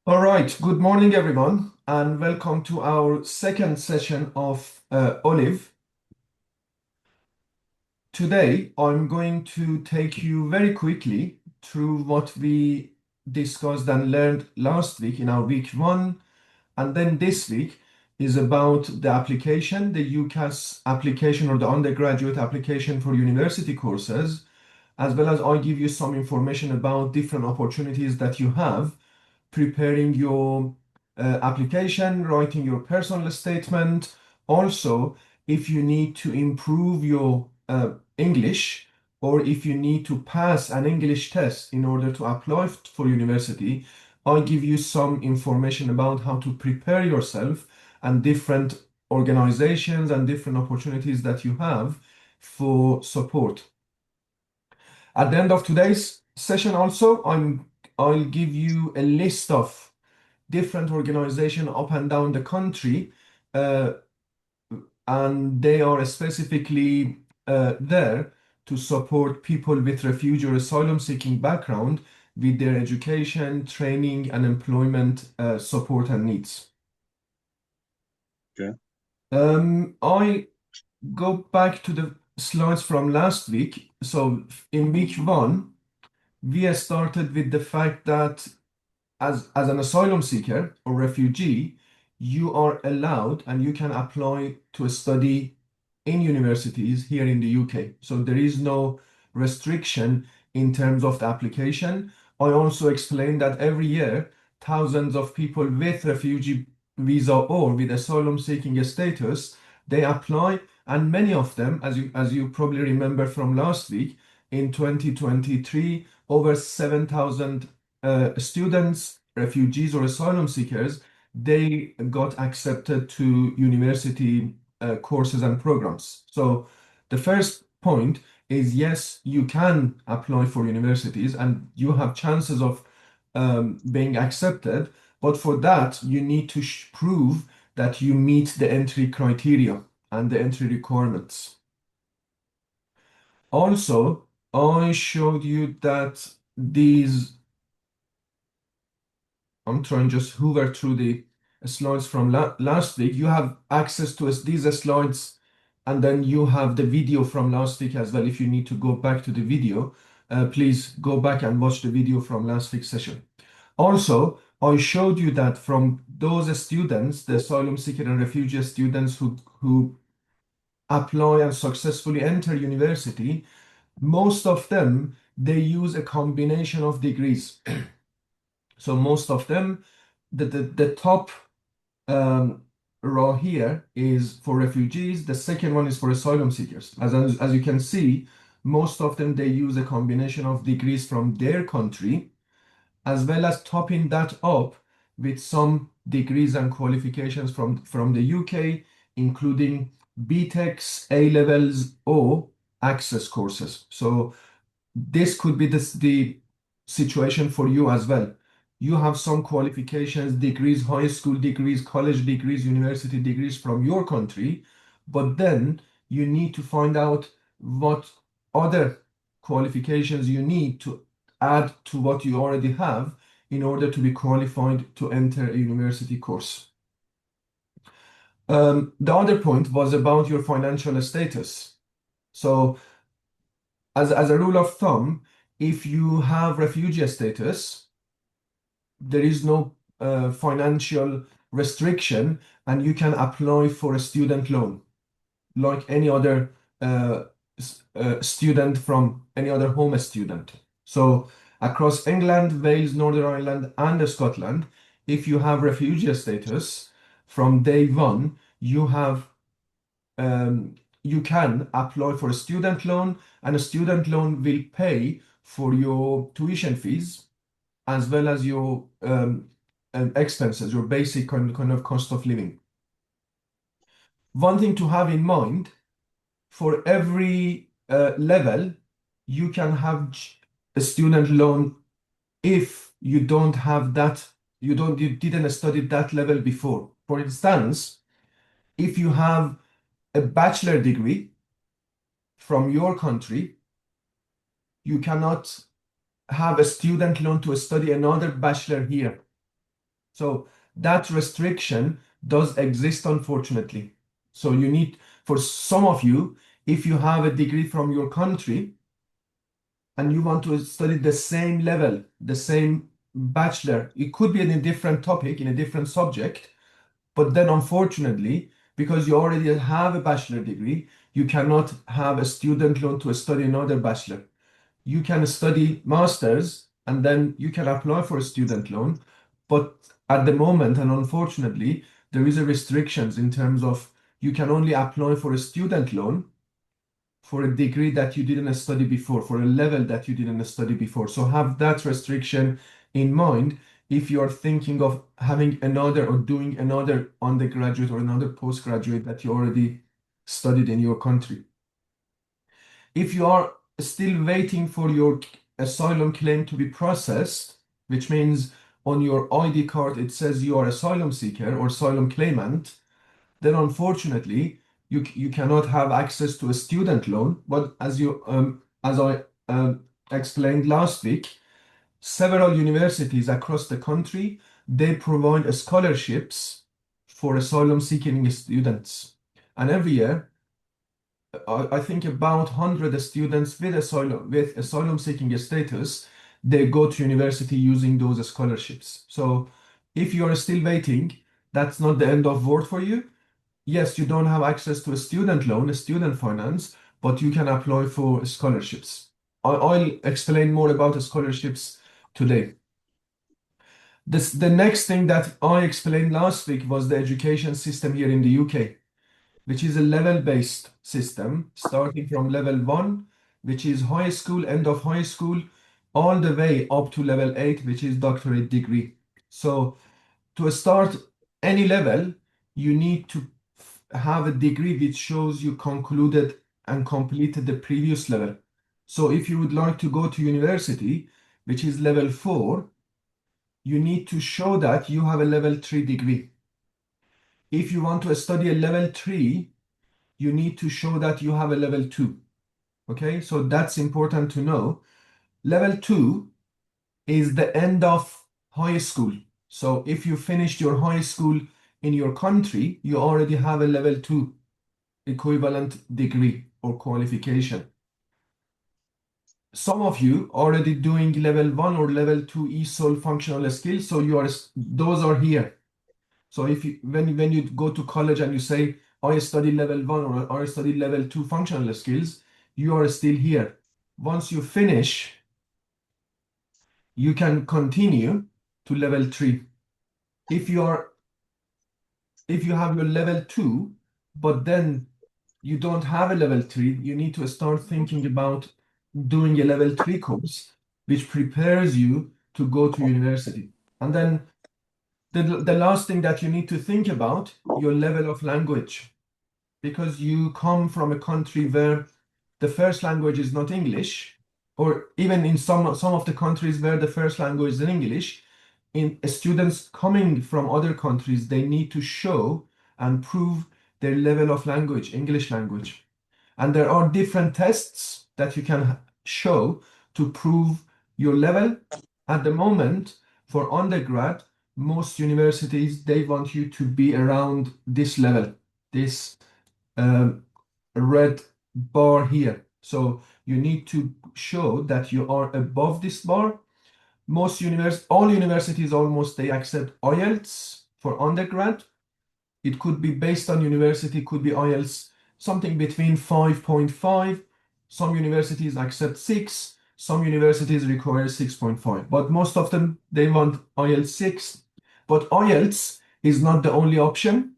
All right, good morning, everyone, and welcome to our second session of Olive. Today, I'm going to take you very quickly through what we discussed and learned last week in our week one, and then this week is about the application, the UCAS application or the undergraduate application for university courses, as well as I give you some information about different opportunities that you have preparing your application, writing your personal statement. Also, if you need to improve your English or if you need to pass an English test in order to apply for university, I give you some information about how to prepare yourself and different organizations and different opportunities that you have for support. At the end of today's session also, I'll give you a list of different organizations up and down the country, uh, and they are specifically there to support people with refugee or asylum seeking background with their education, training, and employment support and needs. Okay. I go back to the slides from last week. So in week one, we started with the fact that as an asylum seeker or refugee, you are allowed and you can apply to study in universities here in the UK. So there is no restriction in terms of the application. I also explained that every year, thousands of people with refugee visa or with asylum seeking status, they apply, and many of them, as you probably remember from last week, in 2023, over 7,000 students, refugees, or asylum seekers, they got accepted to university courses and programs. So the first point is yes, you can apply for universities and you have chances of being accepted, but for that, you need to prove that you meet the entry criteria and the entry requirements. Also, I showed you that I'm trying just hoover through the slides from last week. You have access to these slides, and then you have the video from last week as well. If you need to go back to the video, please go back and watch the video from last week's session. Also, I showed you that from those students, the asylum seeker and refugee students who apply and successfully enter university, most of them, they use a combination of degrees. So most of them, the top um, row here is for refugees. The second one is for asylum seekers. As you can see, most of them, they use a combination of degrees from their country, as well as topping that up with some degrees and qualifications from the UK, including BTECs, A-levels, or access courses. So this could be the situation for you as well. You have some qualifications, degrees, high school degrees, college degrees, university degrees from your country, but then you need to find out what other qualifications you need to add to what you already have in order to be qualified to enter a university course. The other point was about your financial status. So as a rule of thumb, if you have refugee status, there is no financial restriction and you can apply for a student loan like any other uh, student from any other home student. So across England, Wales, Northern Ireland, and Scotland, if you have refugee status from day one, you can apply for a student loan, and a student loan will pay for your tuition fees as well as your expenses, your basic kind of cost of living. One thing to have in mind, for every level, you can have a student loan if you don't have that, you didn't study that level before. For instance, if you have a bachelor degree from your country, you cannot have a student loan to study another bachelor here. So that restriction does exist, unfortunately. So you need, for some of you, if you have a degree from your country and you want to study the same level, the same bachelor, it could be in a different topic, in a different subject, but then unfortunately, because you already have a bachelor degree, you cannot have a student loan to study another bachelor. You can study masters and then you can apply for a student loan. But at the moment, and unfortunately, there is a restrictions in terms of you can only apply for a student loan for a degree that you didn't study before, for a level that you didn't study before. So have that restriction in mind if you are thinking of having another or doing another undergraduate or another postgraduate that you already studied in your country. If you are still waiting for your asylum claim to be processed, which means on your ID card it says you are asylum seeker or asylum claimant, then unfortunately you cannot have access to a student loan. But as I explained last week, several universities across the country, they provide scholarships for asylum seeking students, and every year I think about 100 students with asylum seeking status, they go to university using those scholarships. So if you are still waiting, that's not the end of world for you. Yes, you don't have access to a student loan, a student finance, but you can apply for scholarships. I'll explain more about scholarships today. The next thing that I explained last week was the education system here in the UK, which is a level-based system, starting from level 1, which is high school, end of high school, all the way up to level 8, which is doctorate degree. So to start any level, you need to have a degree which shows you concluded and completed the previous level. So if you would like to go to university, which is level 4, you need to show that you have a level 3 degree. If you want to study a level 3, you need to show that you have a level 2. Okay, so that's important to know. Level 2 is the end of high school. So if you finished your high school in your country, you already have a level 2 equivalent degree or qualification. Some of you already doing level 1 or level 2 ESOL functional skills, so those are here. So if you when you go to college and you say I study level 1 or I study level 2 functional skills, you are still here. Once you finish, you can continue to level 3. If you have your level 2, but then you don't have a level 3, you need to start thinking about doing a level 3 course, which prepares you to go to university. And then the last thing that you need to think about, your level of language, because you come from a country where the first language is not English, or even in some of the countries where the first language is in English, in students coming from other countries, they need to show and prove their level of language, English language. And there are different tests that you can show to prove your level. At the moment, for undergrad, most universities, they want you to be around this level, this red bar here. So you need to show that you are above this bar. All universities almost, they accept IELTS for undergrad. It could be based on university, could be IELTS something between 5.5. Some universities accept 6. Some universities require 6.5. But most of them, they want IELTS 6. But IELTS is not the only option.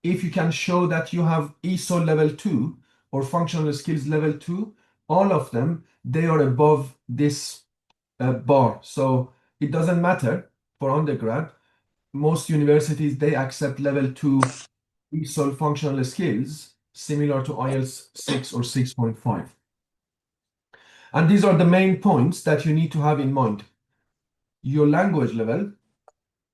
If you can show that you have ESOL level 2 or functional skills level 2, all of them, they are above this bar. So it doesn't matter for undergrad. Most universities, they accept level 2 ESOL functional skills similar to IELTS 6 or 6.5. And these are the main points that you need to have in mind. Your language level,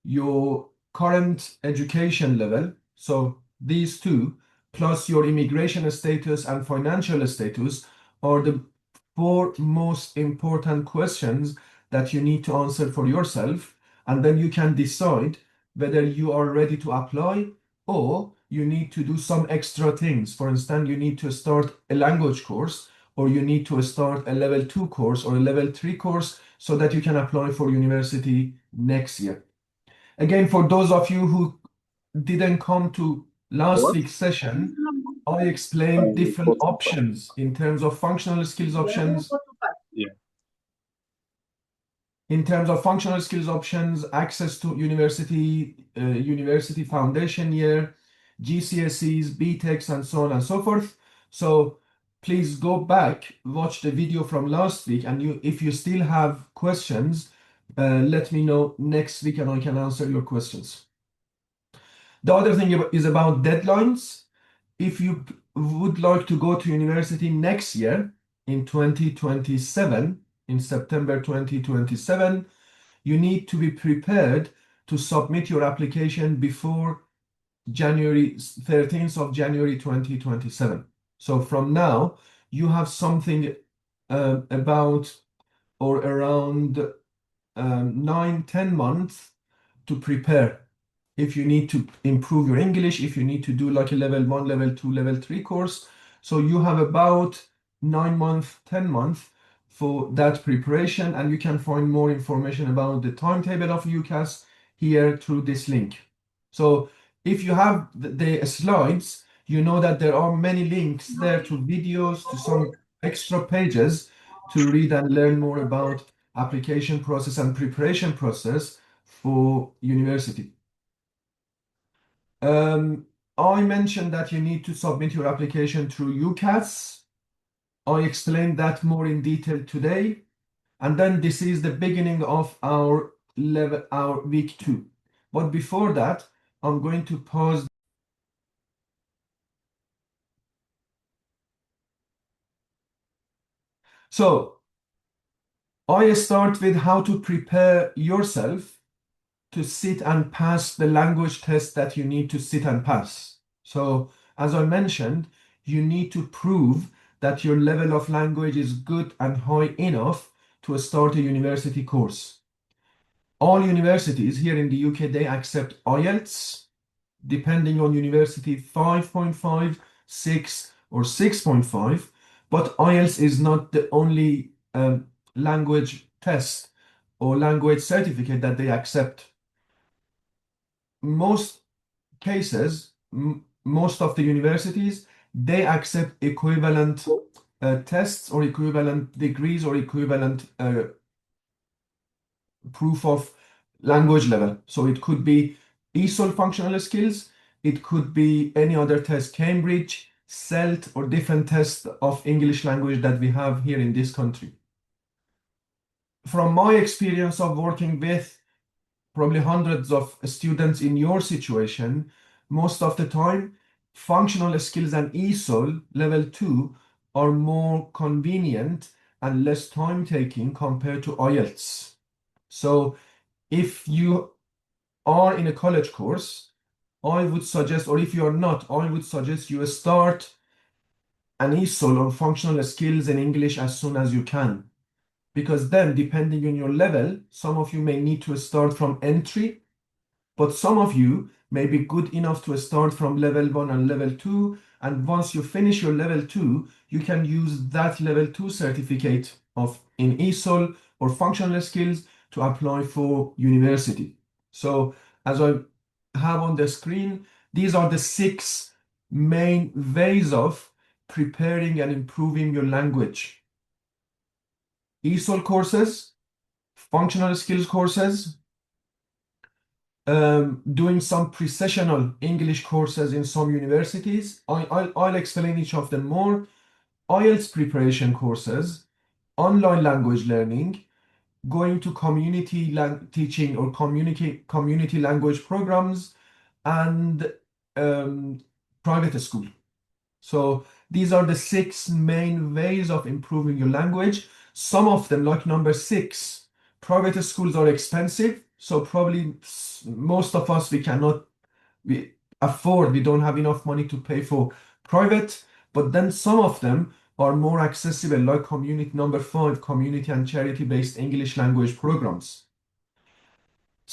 your current education level, so these two, plus your immigration status and financial status are the 4 most important questions that you need to answer for yourself. And then you can decide whether you are ready to apply or you need to do some extra things. For instance, you need to start a language course, or you need to start a level 2 course or a level 3 course so that you can apply for university next year. Again, for those of you who didn't come to last What? week's session, I explained different options in terms of functional skills options. Yeah. In terms of functional skills options, access to university foundation year, GCSEs, BTECs, and so on and so forth. So please go back, watch the video from last week, and if you still have questions, let me know next week and I can answer your questions. The other thing is about deadlines. If you would like to go to university next year in 2027, in September 2027, you need to be prepared to submit your application before January 13th of January 2027. So from now, you have something about or around 9-10 months to prepare. If you need to improve your English, if you need to do like a level 1, level 2, level 3 course. So you have about 9 months, 10 months for that preparation, and you can find more information about the timetable of UCAS here through this link. So if you have the slides, you know that there are many links there to videos, to some extra pages to read and learn more about application process and preparation process for university. I mentioned that you need to submit your application through UCAS. I explained that more in detail today. And then this is the beginning of our week 2. But before that, I'm going to pause. So I start with how to prepare yourself to sit and pass the language test that you need to sit and pass. So as I mentioned, you need to prove that your level of language is good and high enough to start a university course. All universities here in the UK, they accept IELTS, depending on university 5.5, 6, or 6.5. But IELTS is not the only language test or language certificate that they accept. Most cases, most of the universities, they accept equivalent tests or equivalent degrees or equivalent proof of language level. So it could be ESOL functional skills, it could be any other test, Cambridge, CELT, or different tests of English language that we have here in this country. From my experience of working with probably hundreds of students in your situation, most of the time, functional skills and ESOL level 2 are more convenient and less time taking compared to IELTS. So if you are in a college course, I would suggest, or if you are not, I would suggest you start an ESOL or functional skills in English as soon as you can. Because then, depending on your level, some of you may need to start from entry, but some of you may be good enough to start from level 1 and level 2. And once you finish your level 2, you can use that level 2 certificate in ESOL or functional skills to apply for university. So as I have on the screen, these are the 6 main ways of preparing and improving your language. ESOL courses, functional skills courses, doing some pre-sessional English courses in some universities. I'll explain each of them more. IELTS preparation courses, online language learning, going to community teaching or community language programs, and private school. So these are the 6 main ways of improving your language. Some of them, like number 6, private schools are expensive. So probably most of us, we don't have enough money to pay for private, but then some of them are more accessible, like number 5, community and charity-based English language programs.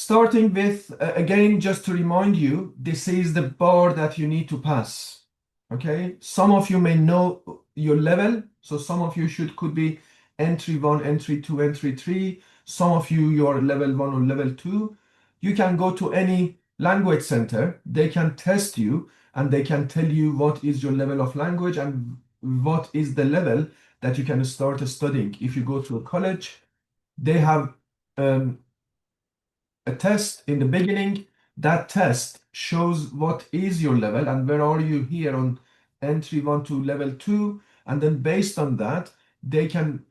Starting with, again, just to remind you, this is the bar that you need to pass. Okay, some of you may know your level, so some of you could be entry 1, entry 2, entry 3. Some of you, you're level 1 or level 2. You can go to any language center, they can test you and they can tell you what is your level of language and what is the level that you can start studying. If you go to a college, they have a test in the beginning. That test shows what is your level and where are you here on entry 1 to level 2. And then based on that, they can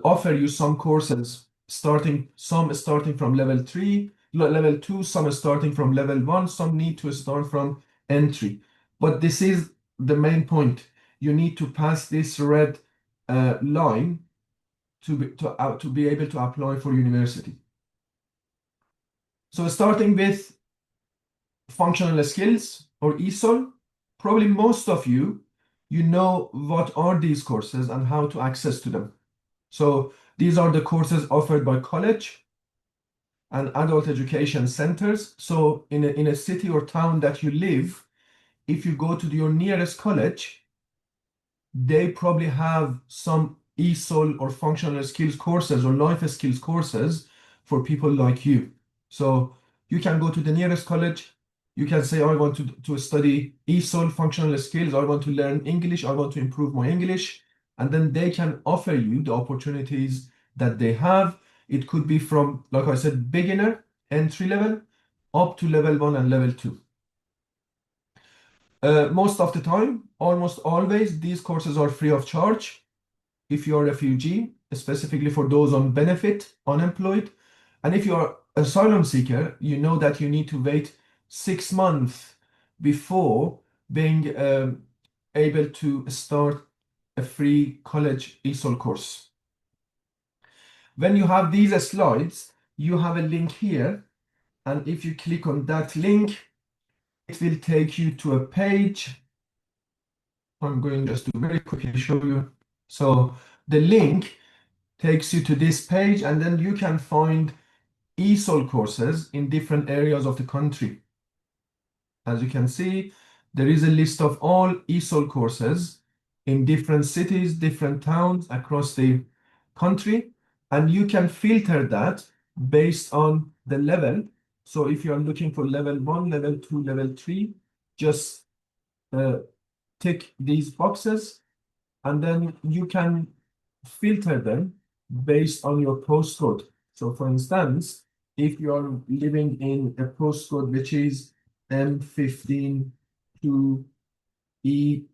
offer you some courses some starting from level 3, level 2, some starting from level 1, some need to start from entry. But this is the main point. You need to pass this red line to be able to apply for university. So starting with functional skills or ESOL, probably most of you know what are these courses and how to access to them. So these are the courses offered by college and adult education centers. So in a city or town that you live, if you go to your nearest college, they probably have some ESOL or functional skills courses or life skills courses for people like you. So you can go to the nearest college. You can say, I want to study ESOL functional skills. I want to learn English. I want to improve my English. And then they can offer you the opportunities that they have. It could be from, like I said, beginner, entry level, up to level 1 and level 2. Most of the time, almost always, these courses are free of charge if you're a refugee, specifically for those on benefit, unemployed. And if you're asylum seeker, you know that you need to wait 6 months before being able to start a free college ESOL course. When you have these slides, you have a link here. And if you click on that link, it will take you to a page. I'm going just to very quickly show you. So the link takes you to this page, and then you can find ESOL courses in different areas of the country. As you can see, there is a list of all ESOL courses in different cities, different towns across the country, and you can filter that based on the level. So if you're looking for level 1, level 2, level 3, just tick these boxes, and then you can filter them based on your postcode. So for instance, if you're living in a postcode which is M15 to ET,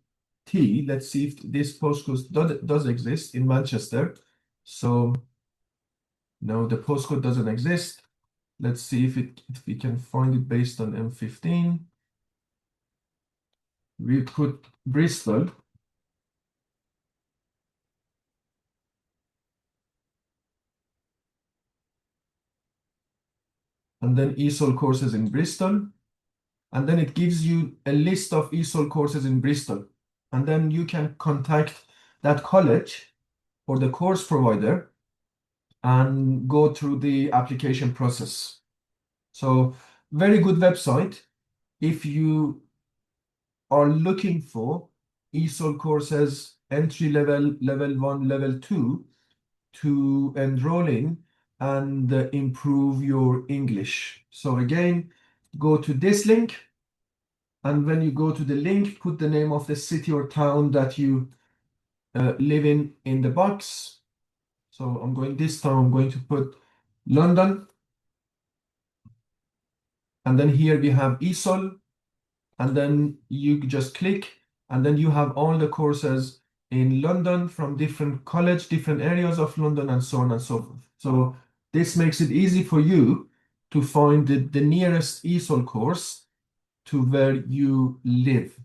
let's see if this postcode does exist in Manchester. So no, the postcode doesn't exist. Let's see if we can find it based on M15. We put Bristol. And then ESOL courses in Bristol. And then it gives you a list of ESOL courses in Bristol. And then you can contact that college or the course provider and go through the application process. So very good website if you are looking for ESOL courses, entry level, level 1, level 2 to enroll in and improve your English. So again, go to this link. And when you go to the link, put the name of the city or town that you live in the box. So I'm going this time, I'm going to put London. And then here we have ESOL. And then you just click, and then you have all the courses in London from different college, different areas of London, and so on and so forth. So this makes it easy for you to find the nearest ESOL course to where you live.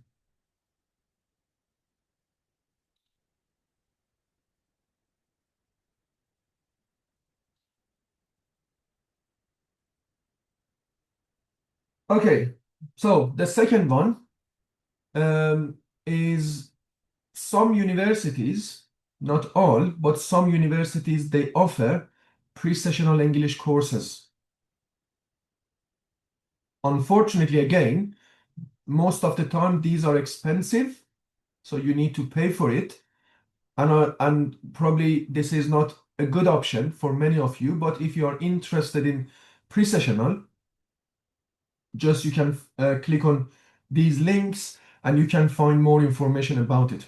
Okay, so the second one is some universities, not all, but some universities, they offer pre-sessional English courses. Unfortunately, again, most of the time these are expensive, so you need to pay for it. And probably this is not a good option for many of you, but if you are interested in pre-sessional, just you can click on these links and you can find more information about it.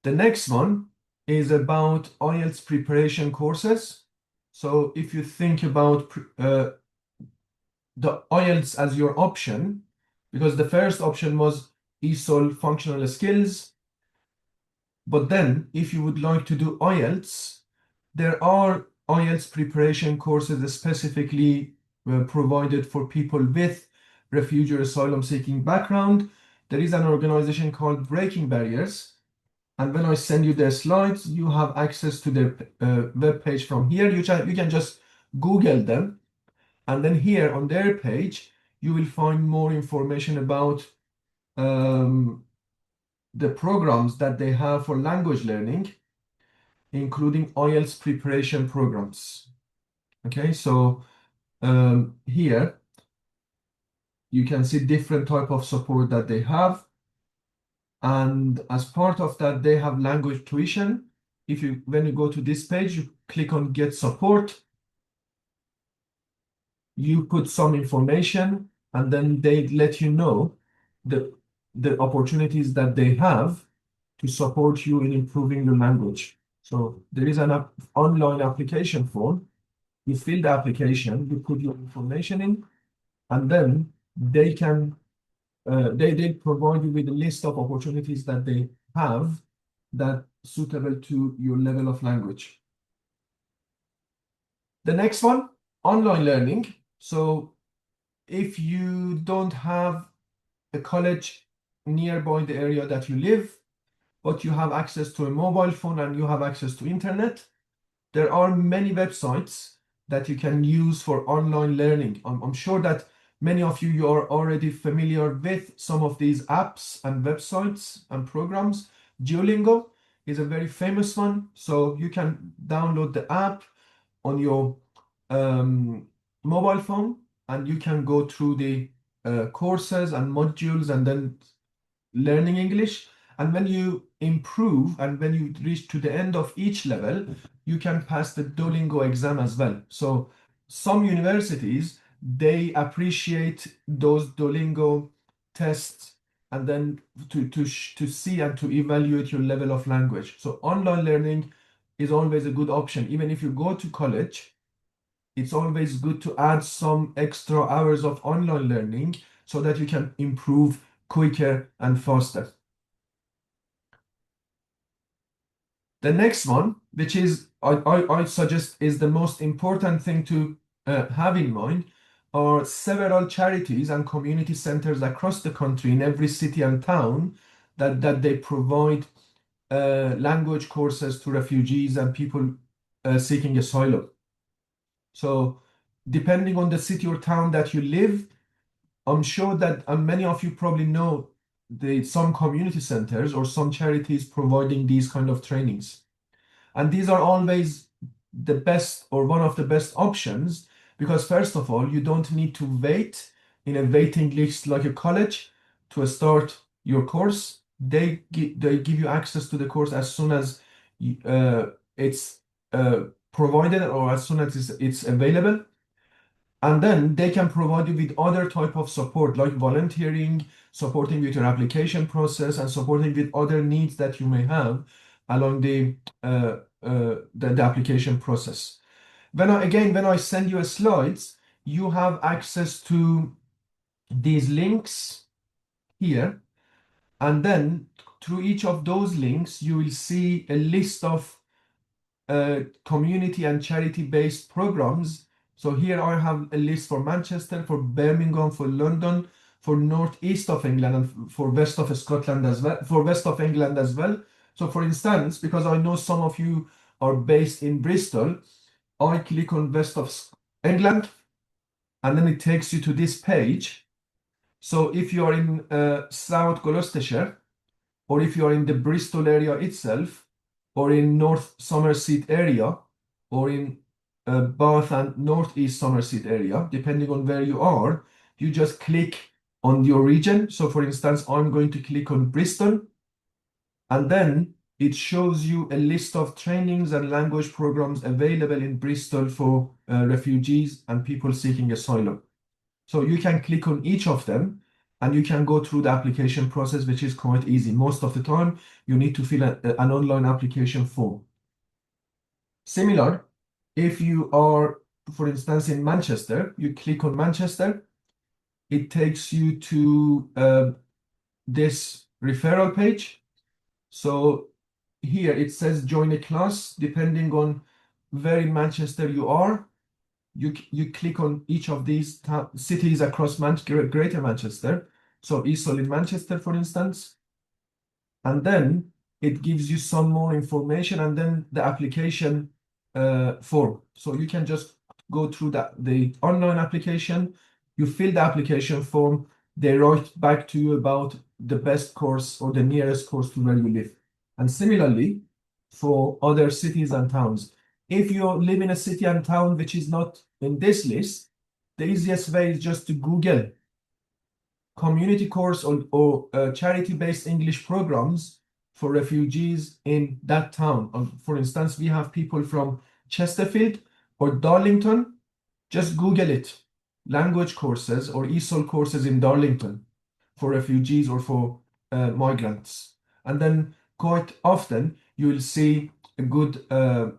The next one is about IELTS preparation courses. So if you think about the IELTS as your option, because the first option was ESOL functional skills, but then if you would like to do IELTS, there are IELTS preparation courses specifically provided for people with refugee or asylum seeking background. There is an organization called Breaking Barriers. And when I send you the slides, you have access to their web page from here. You can just Google them. And then here on their page, you will find more information about the programs that they have for language learning, including IELTS preparation programs. Okay, so here you can see different type of support that they have. And as part of that, they have language tuition. When you go to this page, you click on Get Support. You put some information, and then they let you know the opportunities that they have to support you in improving your language. So there is an online application form. You fill the application, you put your information in, and then they can they provide you with a list of opportunities that they have that suitable to your level of language. The next one, online learning. So if you don't have a college nearby the area that you live, but you have access to a mobile phone and you have access to internet, there are many websites that you can use for online learning. I'm sure that many of you are already familiar with some of these apps and websites and programs. Duolingo is a very famous one, so you can download the app on your mobile phone and you can go through the courses and modules and then learning English. And when you improve and when you reach to the end of each level, you can pass the Duolingo exam as well. So some universities, they appreciate those Duolingo tests and then to see and to evaluate your level of language. So online learning is always a good option. Even if you go to college, it's always good to add some extra hours of online learning so that you can improve quicker and faster. The next one, which is I suggest is the most important thing to have in mind, are several charities and community centers across the country in every city and town that they provide language courses to refugees and people seeking asylum. So depending on the city or town that you live, I'm sure that many of you probably know some community centers or some charities providing these kind of trainings. And these are always the best or one of the best options because first of all, you don't need to wait in a waiting list like a college to start your course. They give you access to the course as soon as it's provided or as soon as it's available. And then they can provide you with other type of support like volunteering, supporting with your application process, and supporting with other needs that you may have along the application process. When I send you slides, you have access to these links here, and then through each of those links, you will see a list of community and charity-based programs. So here I have a list for Manchester, for Birmingham, for London, for northeast of England, and for west of Scotland as well, for west of England as well. So for instance, because I know some of you are based in Bristol, I click on west of England, and then it takes you to this page. So if you are in South Gloucestershire, or if you are in the Bristol area itself, or in North Somerset area, or in Bath and Northeast Somerset area, depending on where you are, you just click on your region. So for instance, I'm going to click on Bristol, and then it shows you a list of trainings and language programs available in Bristol for refugees and people seeking asylum. So you can click on each of them and you can go through the application process, which is quite easy. Most of the time, you need to fill an online application form. Similar, if you are, for instance, in Manchester, you click on Manchester, it takes you to this referral page. So here it says join a class. Depending on where in Manchester you are, you click on each of these cities across Greater Manchester. So Eastall in Manchester, for instance, and then it gives you some more information and then the application form. So you can just go through the online application, you fill the application form, they write back to you about the best course or the nearest course to where you live. And similarly, for other cities and towns, if you live in a city and town which is not in this list, the easiest way is just to Google community course or charity-based English programs for refugees in that town. For instance, we have people from Chesterfield or Darlington. Just Google it, language courses or ESOL courses in Darlington for refugees or for migrants. And then quite often you will see a good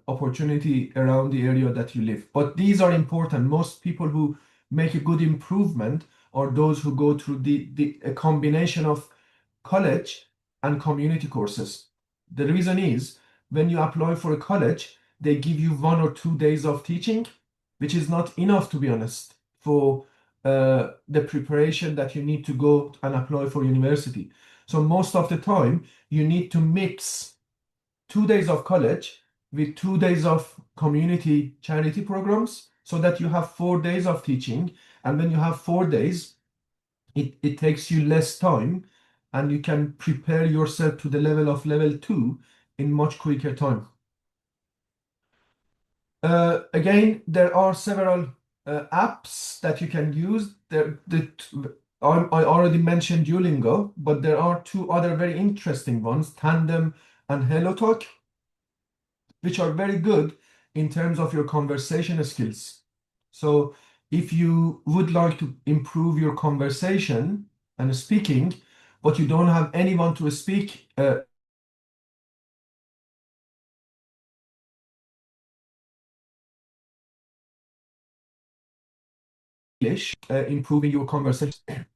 opportunity around the area that you live. But these are important. Most people who make a good improvement are those who go through a combination of college and community courses. The reason is when you apply for a college, they give you 1 or 2 days of teaching, which is not enough, to be honest, for the preparation that you need to go and apply for university. So most of the time, you need to mix 2 days of college with 2 days of community charity programs so that you have 4 days of teaching. And when you have 4 days, it takes you less time and you can prepare yourself to the level of level 2 in much quicker time. Again, there are several apps that you can use. I already mentioned Duolingo, but there are 2 other very interesting ones, Tandem and HelloTalk, which are very good in terms of your conversation skills. So if you would like to improve your conversation and speaking, but you don't have anyone to speak English, improving your conversation.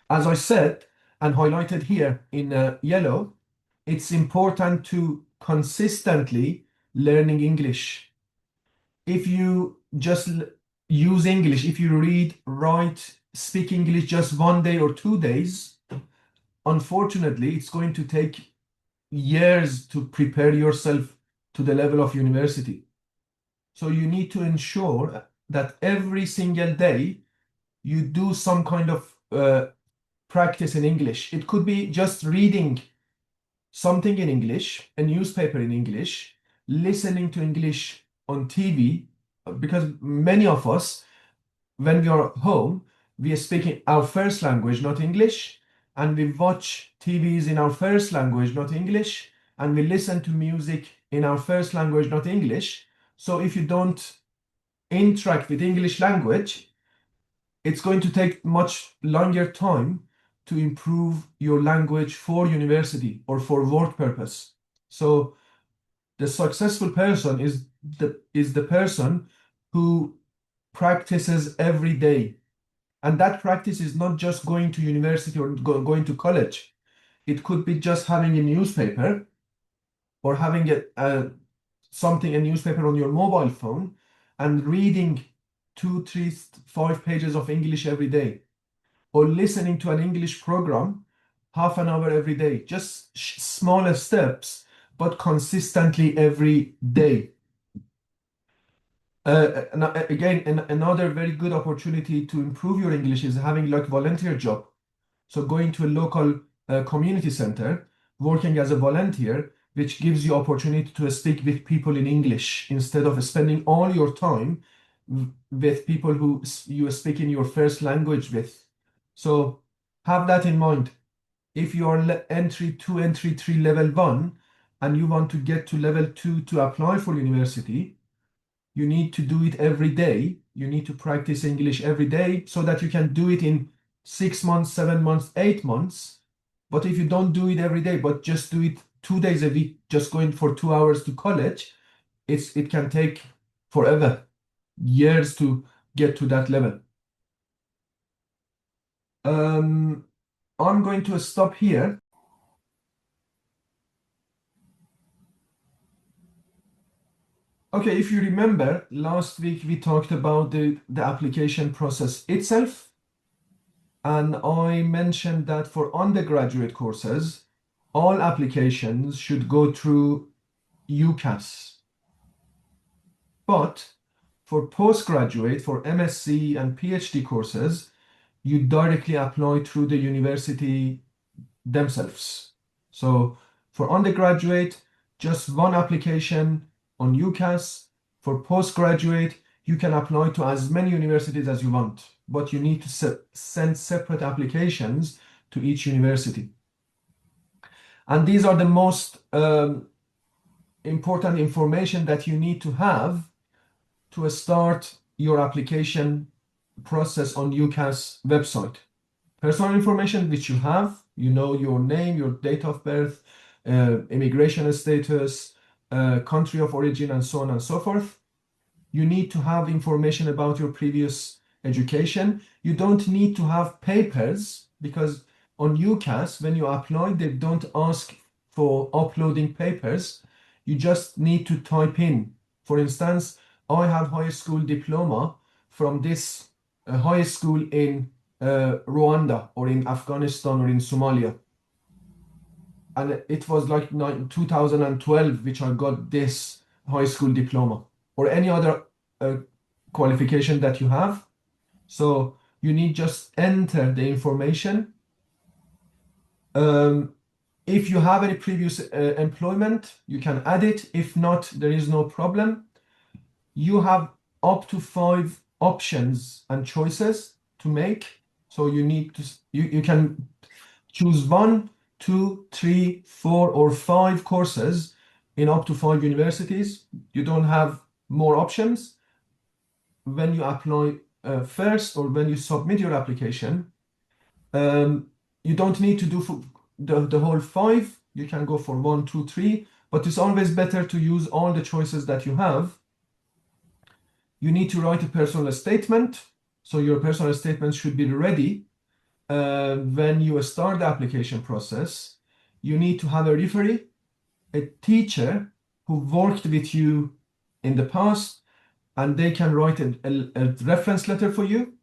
As I said and highlighted here in yellow, it's important to consistently learning English. If you just use English, if you read, write, speak English just 1 day or 2 days, unfortunately, it's going to take years to prepare yourself to the level of university. So you need to ensure that every single day you do some kind of practice in English. It could be just reading something in English, a newspaper in English, listening to English on TV, because many of us, when we are home, we are speaking our first language, not English, and we watch TVs in our first language, not English, and we listen to music in our first language, not English. So if you don't interact with English language, it's going to take much longer time to improve your language for university or for work purpose. So the successful person is the person who practices every day. And that practice is not just going to university or going to college. It could be just having a newspaper or having a newspaper on your mobile phone and reading 2, 3, 5 pages of English every day, or listening to an English program half an hour every day. Just smaller steps, but consistently every day. Again, another very good opportunity to improve your English is having like volunteer job. So going to a local community center, working as a volunteer, which gives you opportunity to speak with people in English instead of spending all your time with people who you speak in your first language with. So have that in mind. If you are entry 2, entry 3, level 1, and you want to get to level 2 to apply for university, you need to do it every day. You need to practice English every day so that you can do it in 6 months, 7 months, 8 months. But if you don't do it every day, but just do it 2 days a week, just going for 2 hours to college, it can take forever, years to get to that level. I'm going to stop here. Okay, if you remember, last week we talked about the application process itself, and I mentioned that for undergraduate courses, all applications should go through UCAS. But for postgraduate, for MSc and PhD courses, you directly apply through the university themselves. So for undergraduate, just one application on UCAS. For postgraduate, you can apply to as many universities as you want, but you need to send separate applications to each university. And these are the most important information that you need to have to start your application process on UCAS website. Personal information which you have, your name, your date of birth, immigration status, country of origin, and so on and so forth. You need to have information about your previous education. You don't need to have papers because on UCAS, when you apply, they don't ask for uploading papers. You just need to type in. For instance, I have high school diploma from this high school in Rwanda or in Afghanistan or in Somalia. And it was like 2012, which I got this high school diploma or any other qualification that you have. So you need just enter the information. If you have any previous employment, you can add it. If not, there is no problem. You have up to 5 options and choices to make. So you can choose 1, 2, 3, 4, or 5 courses in up to 5 universities. You don't have more options. When you apply first or when you submit your application, you don't need to do for the whole 5. You can go for 1, 2, 3, but it's always better to use all the choices that you have. You need to write a personal statement. So your personal statement should be ready when you start the application process. You need to have a referee, a teacher who worked with you in the past, and they can write a reference letter for you.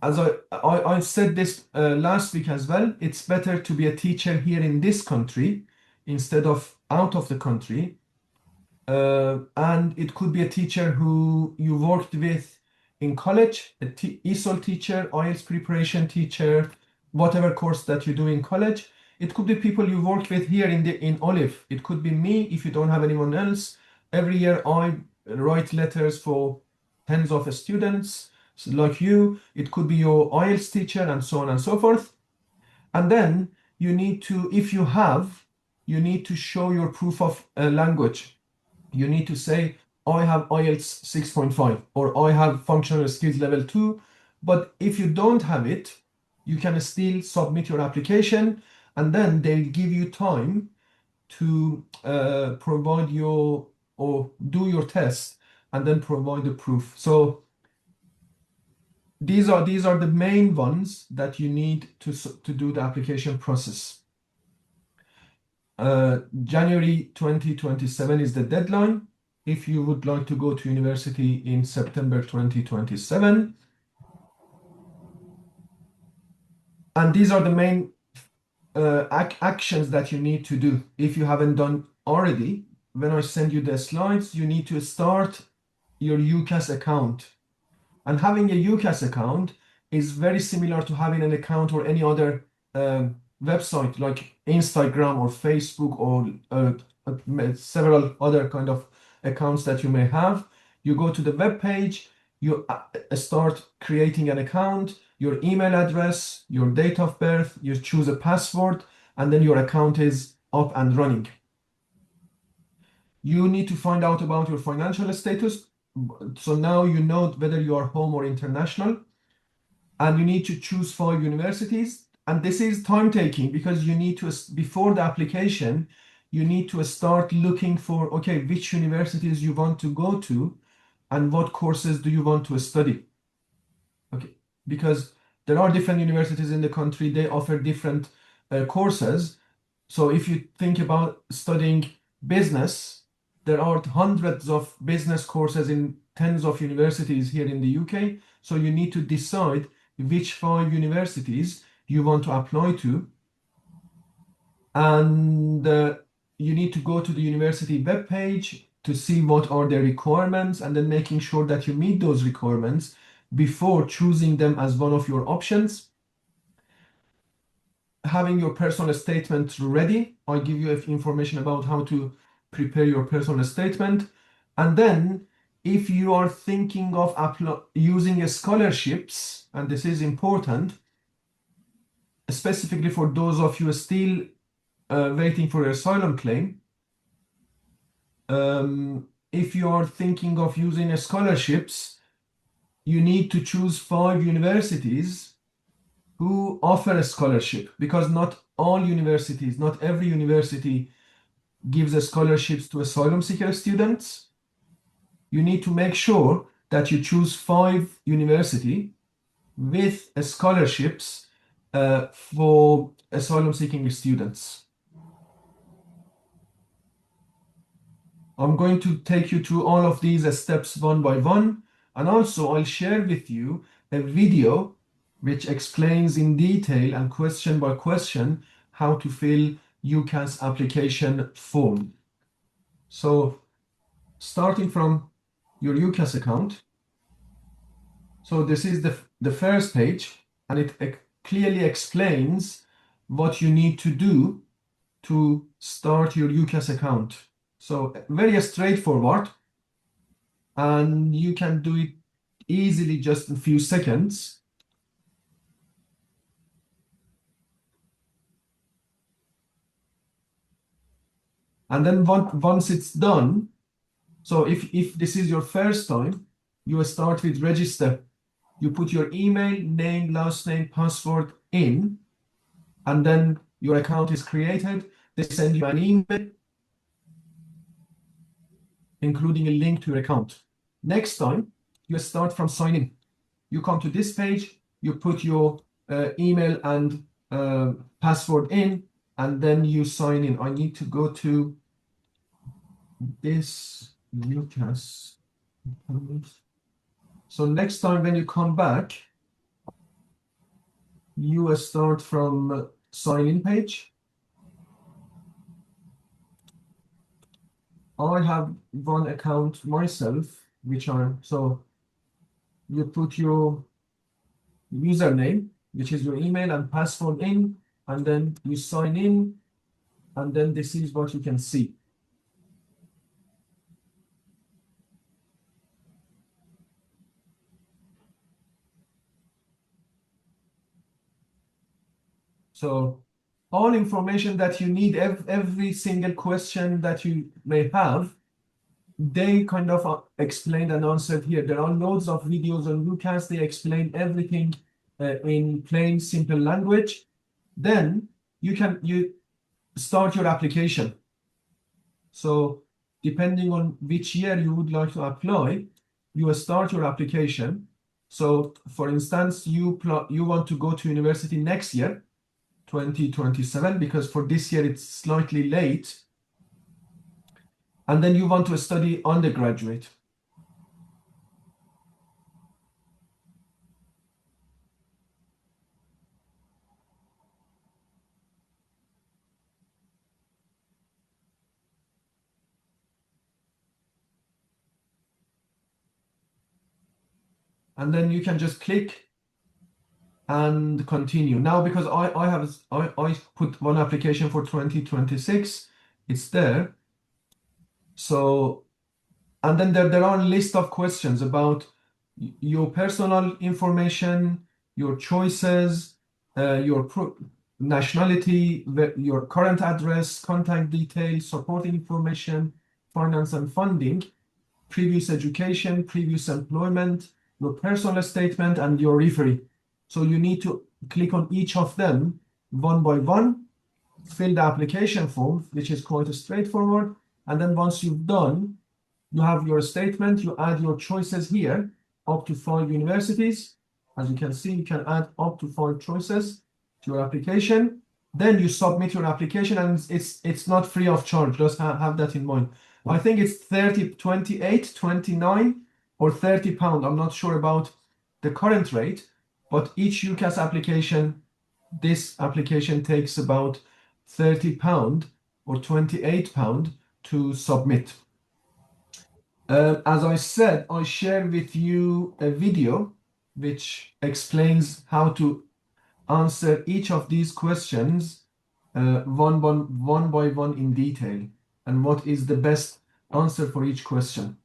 As I said this last week as well, it's better to be a teacher here in this country instead of out of the country. And it could be a teacher who you worked with in college, a ESOL teacher, IELTS preparation teacher, whatever course that you do in college. It could be people you work with here in Olive. It could be me if you don't have anyone else. Every year I write letters for tens of students like you. It could be your IELTS teacher and so on and so forth. And then you need to, if you have, you need to show your proof of language. You need to say, I have IELTS 6.5 or I have functional skills level 2. But if you don't have it, you can still submit your application and then they'll give you time to provide your or do your test and then provide the proof. So these are the main ones that you need to do the application process. January 2027 is the deadline if you would like to go to university in September 2027. And these are the main actions that you need to do. If you haven't done already, when I send you the slides, you need to start your UCAS account. And having a UCAS account is very similar to having an account or any other website like Instagram or Facebook or several other kind of accounts that you may have. You go to the web page, you start creating an account, your email address, your date of birth, you choose a password, and then your account is up and running. You need to find out about your financial status. So now you know whether you are home or international, and you need to choose 5 universities. And this is time taking because you need to, before the application, you need to start looking for, okay, which universities you want to go to and what courses do you want to study. Okay, because there are different universities in the country, they offer different courses. So if you think about studying business, there are hundreds of business courses in tens of universities here in the UK. So you need to decide which 5 universities you want to apply to. And you need to go to the university webpage to see what are their requirements and then making sure that you meet those requirements before choosing them as one of your options. Having your personal statement ready, I'll give you information about how to prepare your personal statement. And then if you are thinking of using scholarships, and this is important, specifically for those of you still waiting for your asylum claim, if you are thinking of using scholarships, you need to choose 5 universities who offer a scholarship, because not all universities, not every university gives scholarships to asylum seeker students. You need to make sure that you choose 5 universities with scholarships for asylum seeking students. I'm going to take you through all of these steps one by one, and also I'll share with you a video which explains in detail and question by question how to fill UCAS application form. So starting from your UCAS account, so this is the first page, and it clearly explains what you need to do to start your UCAS account. So very straightforward, and you can do it easily just in a few seconds. And then once it's done, so if this is your first time, you will start with register. You put your email, name, last name, password in, and then your account is created. They send you an email including a link to your account. Next time, you start from sign in. You come to this page, you put your email and password in, and then you sign in. I need to go to this UCAS. So next time when you come back, you will start from sign in page. I have one account myself, so you put your username, which is your email and password in, and then you sign in, and then this is what you can see. So all information that you need, every single question that you may have, they kind of explained and answered here. There are loads of videos on UCAS. They explain everything in plain, simple language. Then you start your application. So depending on which year you would like to apply, you will start your application. So for instance, you want to go to university next year, 2027, because for this year it's slightly late. And then you want to study undergraduate. And then you can just click and continue. Now, because I put one application for 2026, it's there. So, and then there are a list of questions about your personal information, your choices, your nationality, your current address, contact details, supporting information, finance and funding, previous education, previous employment, your personal statement, and your referee. So you need to click on each of them one by one, fill the application form, which is quite straightforward. And then once you've done, you have your statement, you add your choices here, up to 5 universities. As you can see, you can add up to 5 choices to your application. Then you submit your application, and it's not free of charge. Just have that in mind. I think it's 30, 28, 29, or 30 pound. I'm not sure about the current rate, but each UCAS application, this application takes about 30 pound or 28 pound to submit. As I said, I share with you a video which explains how to answer each of these questions one by one in detail, and what is the best answer for each question.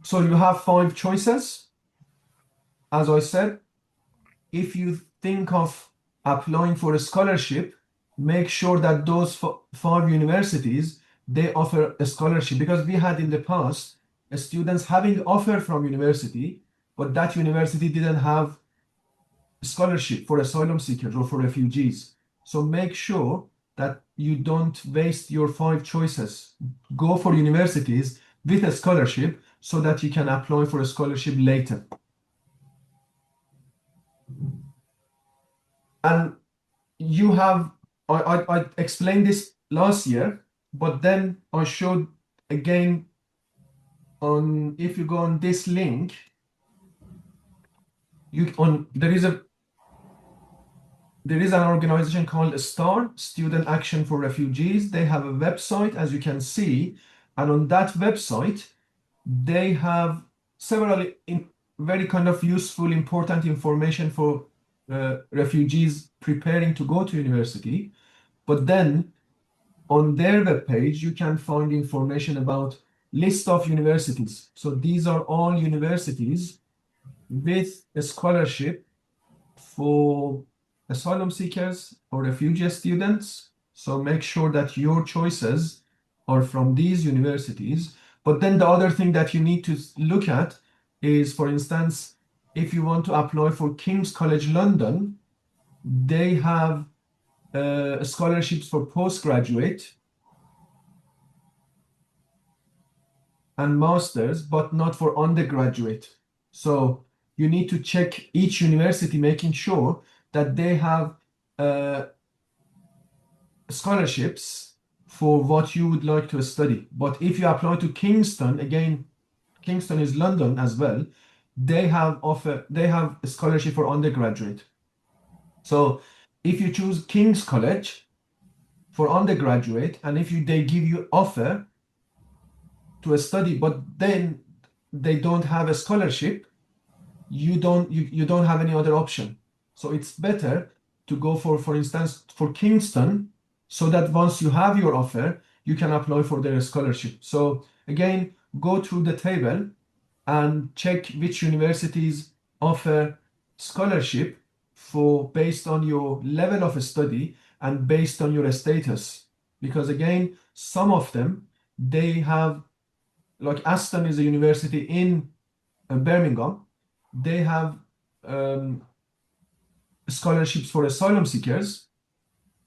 So you have 5 choices. As I said, if you think of applying for a scholarship, make sure that those 5 universities, they offer a scholarship, because we had in the past students having offer from university, but that university didn't have scholarship for asylum seekers or for refugees. So make sure that you don't waste your 5 choices. Go for universities with a scholarship so that you can apply for a scholarship later. And you have, I explained this last year, but then I showed again on, if you go on this link, there is an organization called STAR, Student Action for Refugees. They have a website, as you can see, and on that website, they have several very kind of useful, important information for refugees preparing to go to university. But then on their webpage, you can find information about list of universities. So these are all universities with a scholarship for asylum seekers or refugee students. So make sure that your choices are from these universities. But then the other thing that you need to look at is, for instance, if you want to apply for King's College London, they have scholarships for postgraduate and masters, but not for undergraduate. So you need to check each university, making sure that they have scholarships for what you would like to study. But if you apply to Kingston, again, Kingston is London as well, they have a scholarship for undergraduate. So if you choose King's College for undergraduate, and if they give you offer to a study, but then they don't have a scholarship, you don't have any other option. So it's better to go for instance, for Kingston, so that once you have your offer, you can apply for their scholarship. So again, go through the table and check which universities offer scholarship for based on your level of study and based on your status. Because again, some of them, they have, like Aston is a university in Birmingham, they have scholarships for asylum seekers.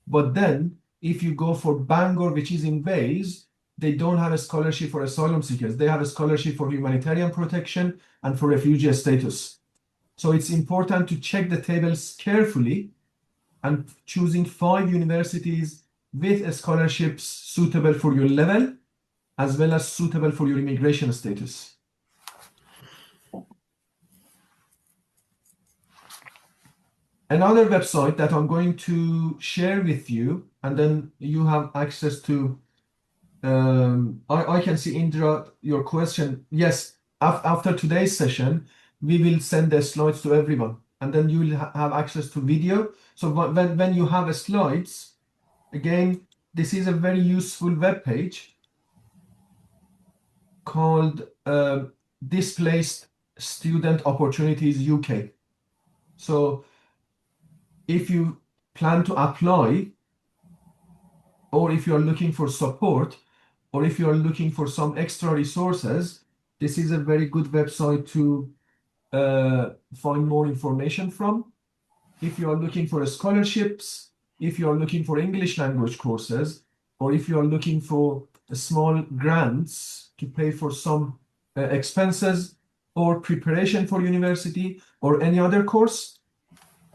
But then if you go for Bangor, which is in Wales, they don't have a scholarship for asylum seekers. They have a scholarship for humanitarian protection and for refugee status. So it's important to check the tables carefully and choosing 5 universities with scholarships suitable for your level, as well as suitable for your immigration status. Another website that I'm going to share with you, and then you have access to, I can see, Indra, your question. Yes, after today's session, we will send the slides to everyone, and then you will have access to video. So when you have slides, Again, this is a very useful web page called Displaced Student Opportunities UK. So if you plan to apply, or if you are looking for support, or if you are looking for some extra resources, this is a very good website to find more information from. If you are looking for scholarships, if you are looking for English language courses, or if you are looking for small grants to pay for some expenses or preparation for university or any other course,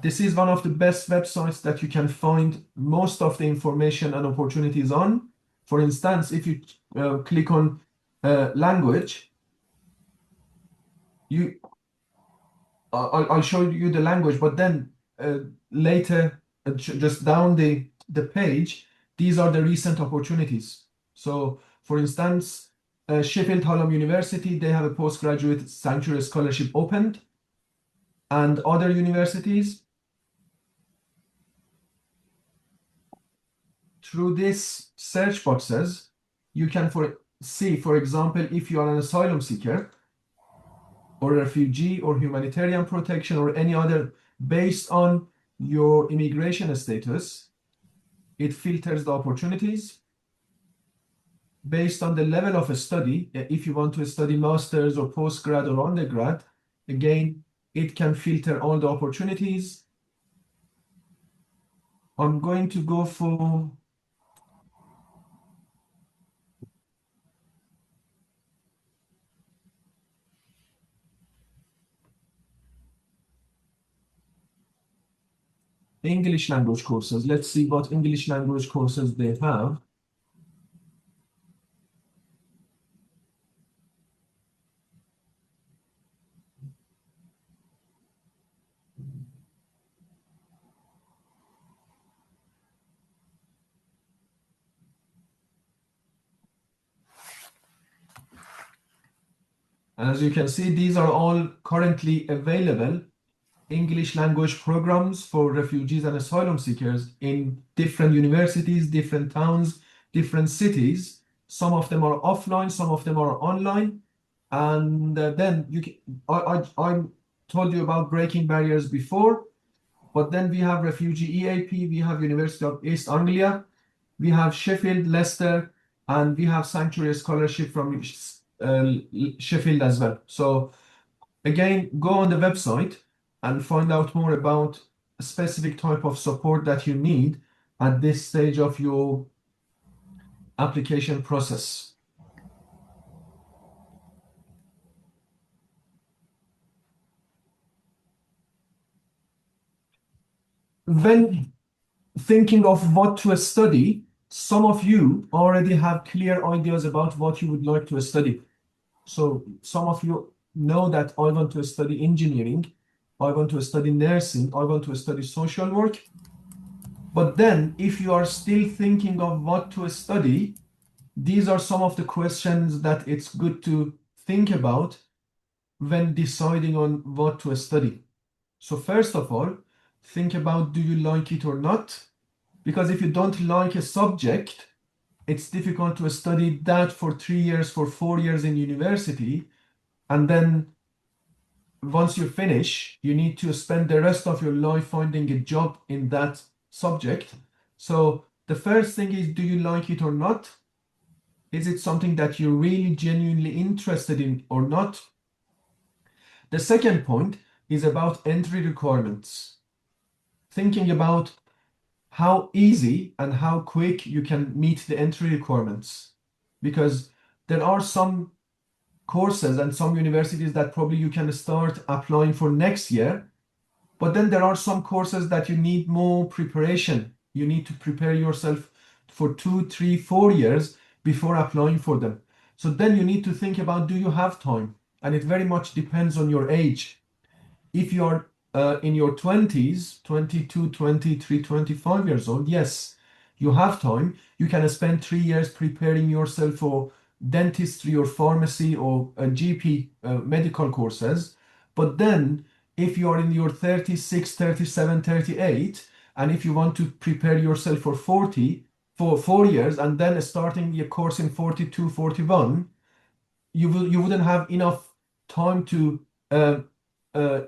this is one of the best websites that you can find most of the information and opportunities on. For instance, if you click on language, I'll show you the language, but then later, just down the page, these are the recent opportunities. So, for instance, Sheffield Hallam University, they have a postgraduate sanctuary scholarship opened, and other universities. Through these search boxes, you can see, for example, if you are an asylum seeker, or refugee, or humanitarian protection, or any other, based on your immigration status, it filters the opportunities. Based on the level of a study, if you want to study master's or postgrad or undergrad, again, it can filter all the opportunities. I'm going to go for English language courses. Let's see what English language courses they have. And as you can see, these are all currently available English language programs for refugees and asylum seekers in different universities, different towns, different cities. Some of them are offline, some of them are online. And then you can, I told you about breaking barriers before, but then we have Refugee EAP, we have University of East Anglia, we have Sheffield, Leicester, and we have Sanctuary Scholarship from Sheffield as well. So again, go on the website and find out more about a specific type of support that you need at this stage of your application process. When thinking of what to study, some of you already have clear ideas about what you would like to study. So some of you know that I want to study engineering, I want to study nursing, I want to study social work. But then if you are still thinking of what to study, these are some of the questions that it's good to think about when deciding on what to study. So first of all, think about, do you like it or not? Because if you don't like a subject, it's difficult to study that for 3 years, for 4 years in university. And then once you finish, you need to spend the rest of your life finding a job in that subject. So the first thing is, do you like it or not? Is it something that you're really genuinely interested in or not? The second point is about entry requirements. Thinking about how easy and how quick you can meet the entry requirements. Because there are some courses and some universities that probably you can start applying for next year, but then there are some courses that you need more preparation. You need to prepare yourself for 2, 3, 4 years before applying for them. So then you need to think about, do you have time? And it very much depends on your age. If you're in your 20s, 22, 23, 25 years old, yes, you have time. You can spend 3 years preparing yourself for dentistry or pharmacy or GP medical courses. But then if you are in your 36, 37, 38, and if you want to prepare yourself for 40, for 4 years and then starting your course in 42, 41, you wouldn't have enough time to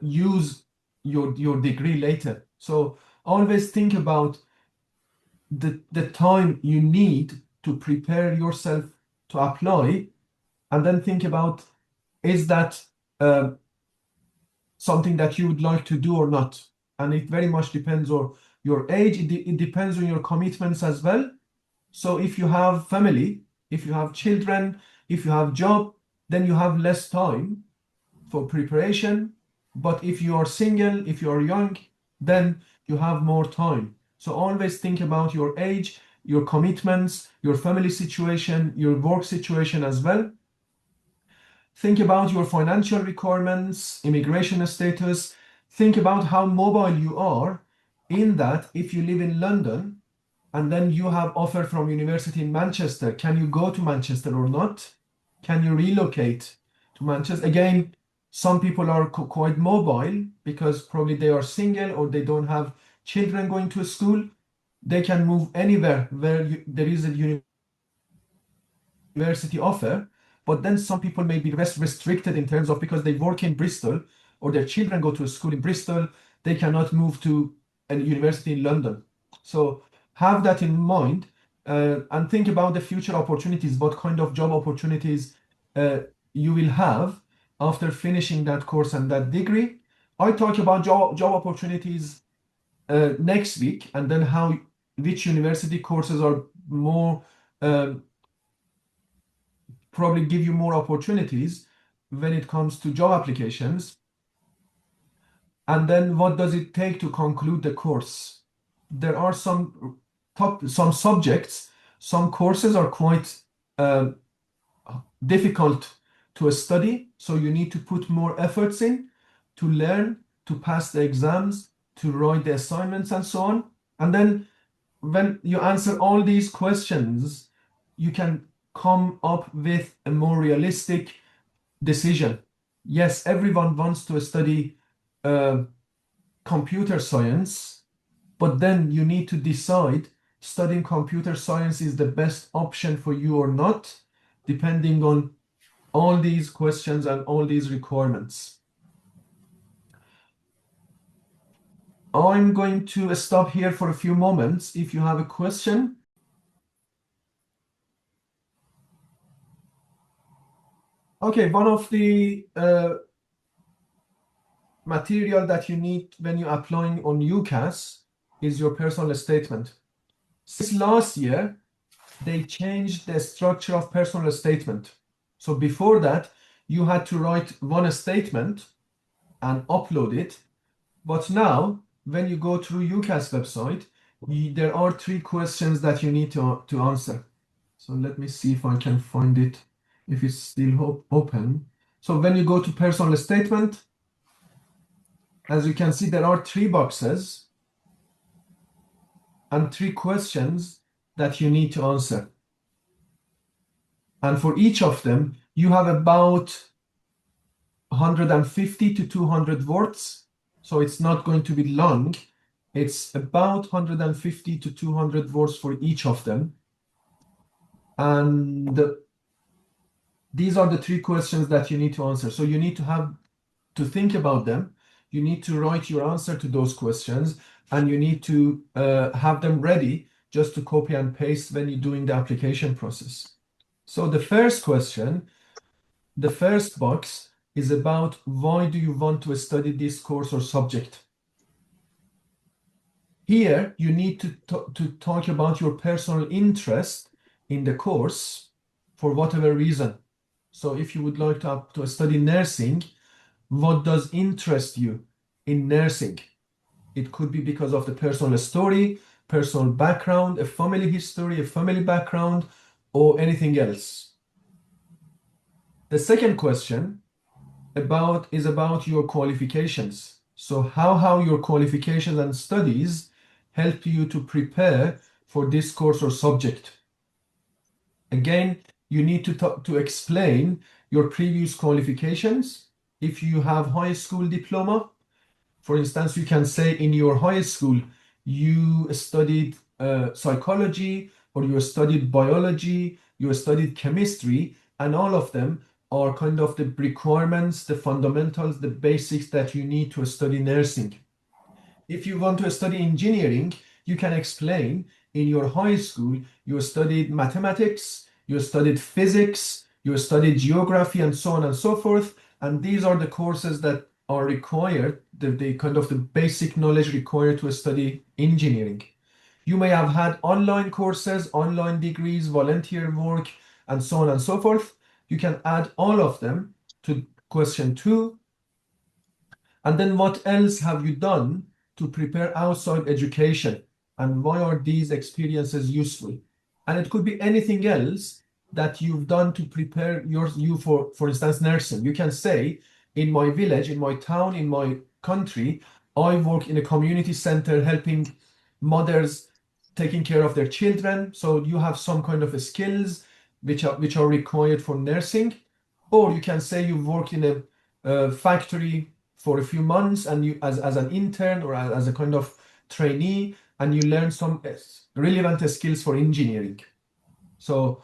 use your degree later. So always think about the time you need to prepare yourself to apply, and then think about, is that uh, something that you would like to do or not? And it very much depends on your age. It depends on your commitments as well. So if you have family, if you have children, if you have job, then you have less time for preparation. But if you are single, if you are young, then you have more time. So always think about your age, your commitments, your family situation, your work situation as well. Think about your financial requirements, immigration status. Think about how mobile you are, in that if you live in London and then you have offer from university in Manchester, can you go to Manchester or not? Can you relocate to Manchester? Again, some people are quite mobile because probably they are single or they don't have children going to school. They can move anywhere where there is a university offer. But then some people may be less restricted in terms of, because they work in Bristol or their children go to a school in Bristol, they cannot move to a university in London. So have that in mind, and think about the future opportunities, what kind of job opportunities you will have after finishing that course and that degree. I talk about job opportunities next week, and then which university courses are more probably give you more opportunities when it comes to job applications. And then what does it take to conclude the course? There are some subjects, some courses are quite difficult to study, so you need to put more efforts in to learn, to pass the exams, to write the assignments and so on. And then when you answer all these questions, you can come up with a more realistic decision. Yes, everyone wants to study computer science, but then you need to decide studying computer science is the best option for you or not, depending on all these questions and all these requirements. I'm going to stop here for a few moments. If you have a question. Okay, one of the material that you need when you're applying on UCAS is your personal statement. Since last year, they changed the structure of personal statement. So before that, you had to write one statement and upload it. But now, when you go through UCAS website, there are 3 questions that you need to answer. So let me see if I can find it, if it's still open. So when you go to personal statement, as you can see, there are 3 boxes and 3 questions that you need to answer. And for each of them, you have about 150 to 200 words. So it's not going to be long. It's about 150 to 200 words for each of them. And these are the 3 questions that you need to answer. So you need to have to think about them. You need to write your answer to those questions, and you need to have them ready just to copy and paste when you're doing the application process. So the first question, the first box, is about why do you want to study this course or subject? Here, you need to talk about your personal interest in the course for whatever reason. So if you would like to study nursing, what does interest you in nursing? It could be because of the personal story, personal background, a family history, a family background, or anything else. The second question is about your qualifications. So how your qualifications and studies help you to prepare for this course or subject. Again, you need to explain your previous qualifications. If you have high school diploma, for instance, you can say in your high school you studied psychology, or you studied biology, you studied chemistry, and all of them are kind of the requirements, the fundamentals, the basics that you need to study nursing. If you want to study engineering, you can explain in your high school, you studied mathematics, you studied physics, you studied geography, and so on and so forth. And these are the courses that are required, the kind of the basic knowledge required to study engineering. You may have had online courses, online degrees, volunteer work, and so on and so forth. You can add all of them to question 2. And then what else have you done to prepare outside education? And why are these experiences useful? And it could be anything else that you've done to prepare you for instance, nursing. You can say, in my village, in my town, in my country, I work in a community center helping mothers taking care of their children. So you have some kind of skills which are required for nursing. Or you can say you work in a factory for a few months and you as an intern or as a kind of trainee, and you learn some relevant skills for engineering. So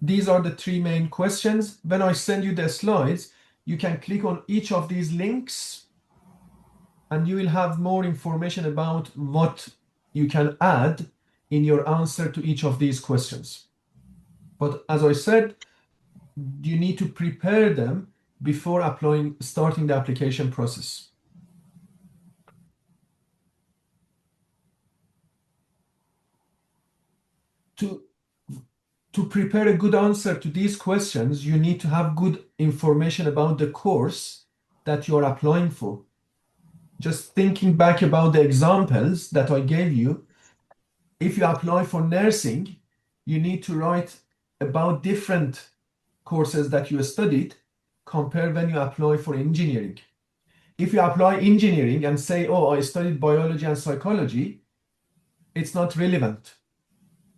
these are the 3 main questions. When I send you the slides, you can click on each of these links and you will have more information about what you can add in your answer to each of these questions. But as I said, you need to prepare them before starting the application process. To prepare a good answer to these questions, you need to have good information about the course that you're applying for. Just thinking back about the examples that I gave you, if you apply for nursing, you need to write about different courses that you studied, compare when you apply for engineering. If you apply engineering and say, oh, I studied biology and psychology, it's not relevant.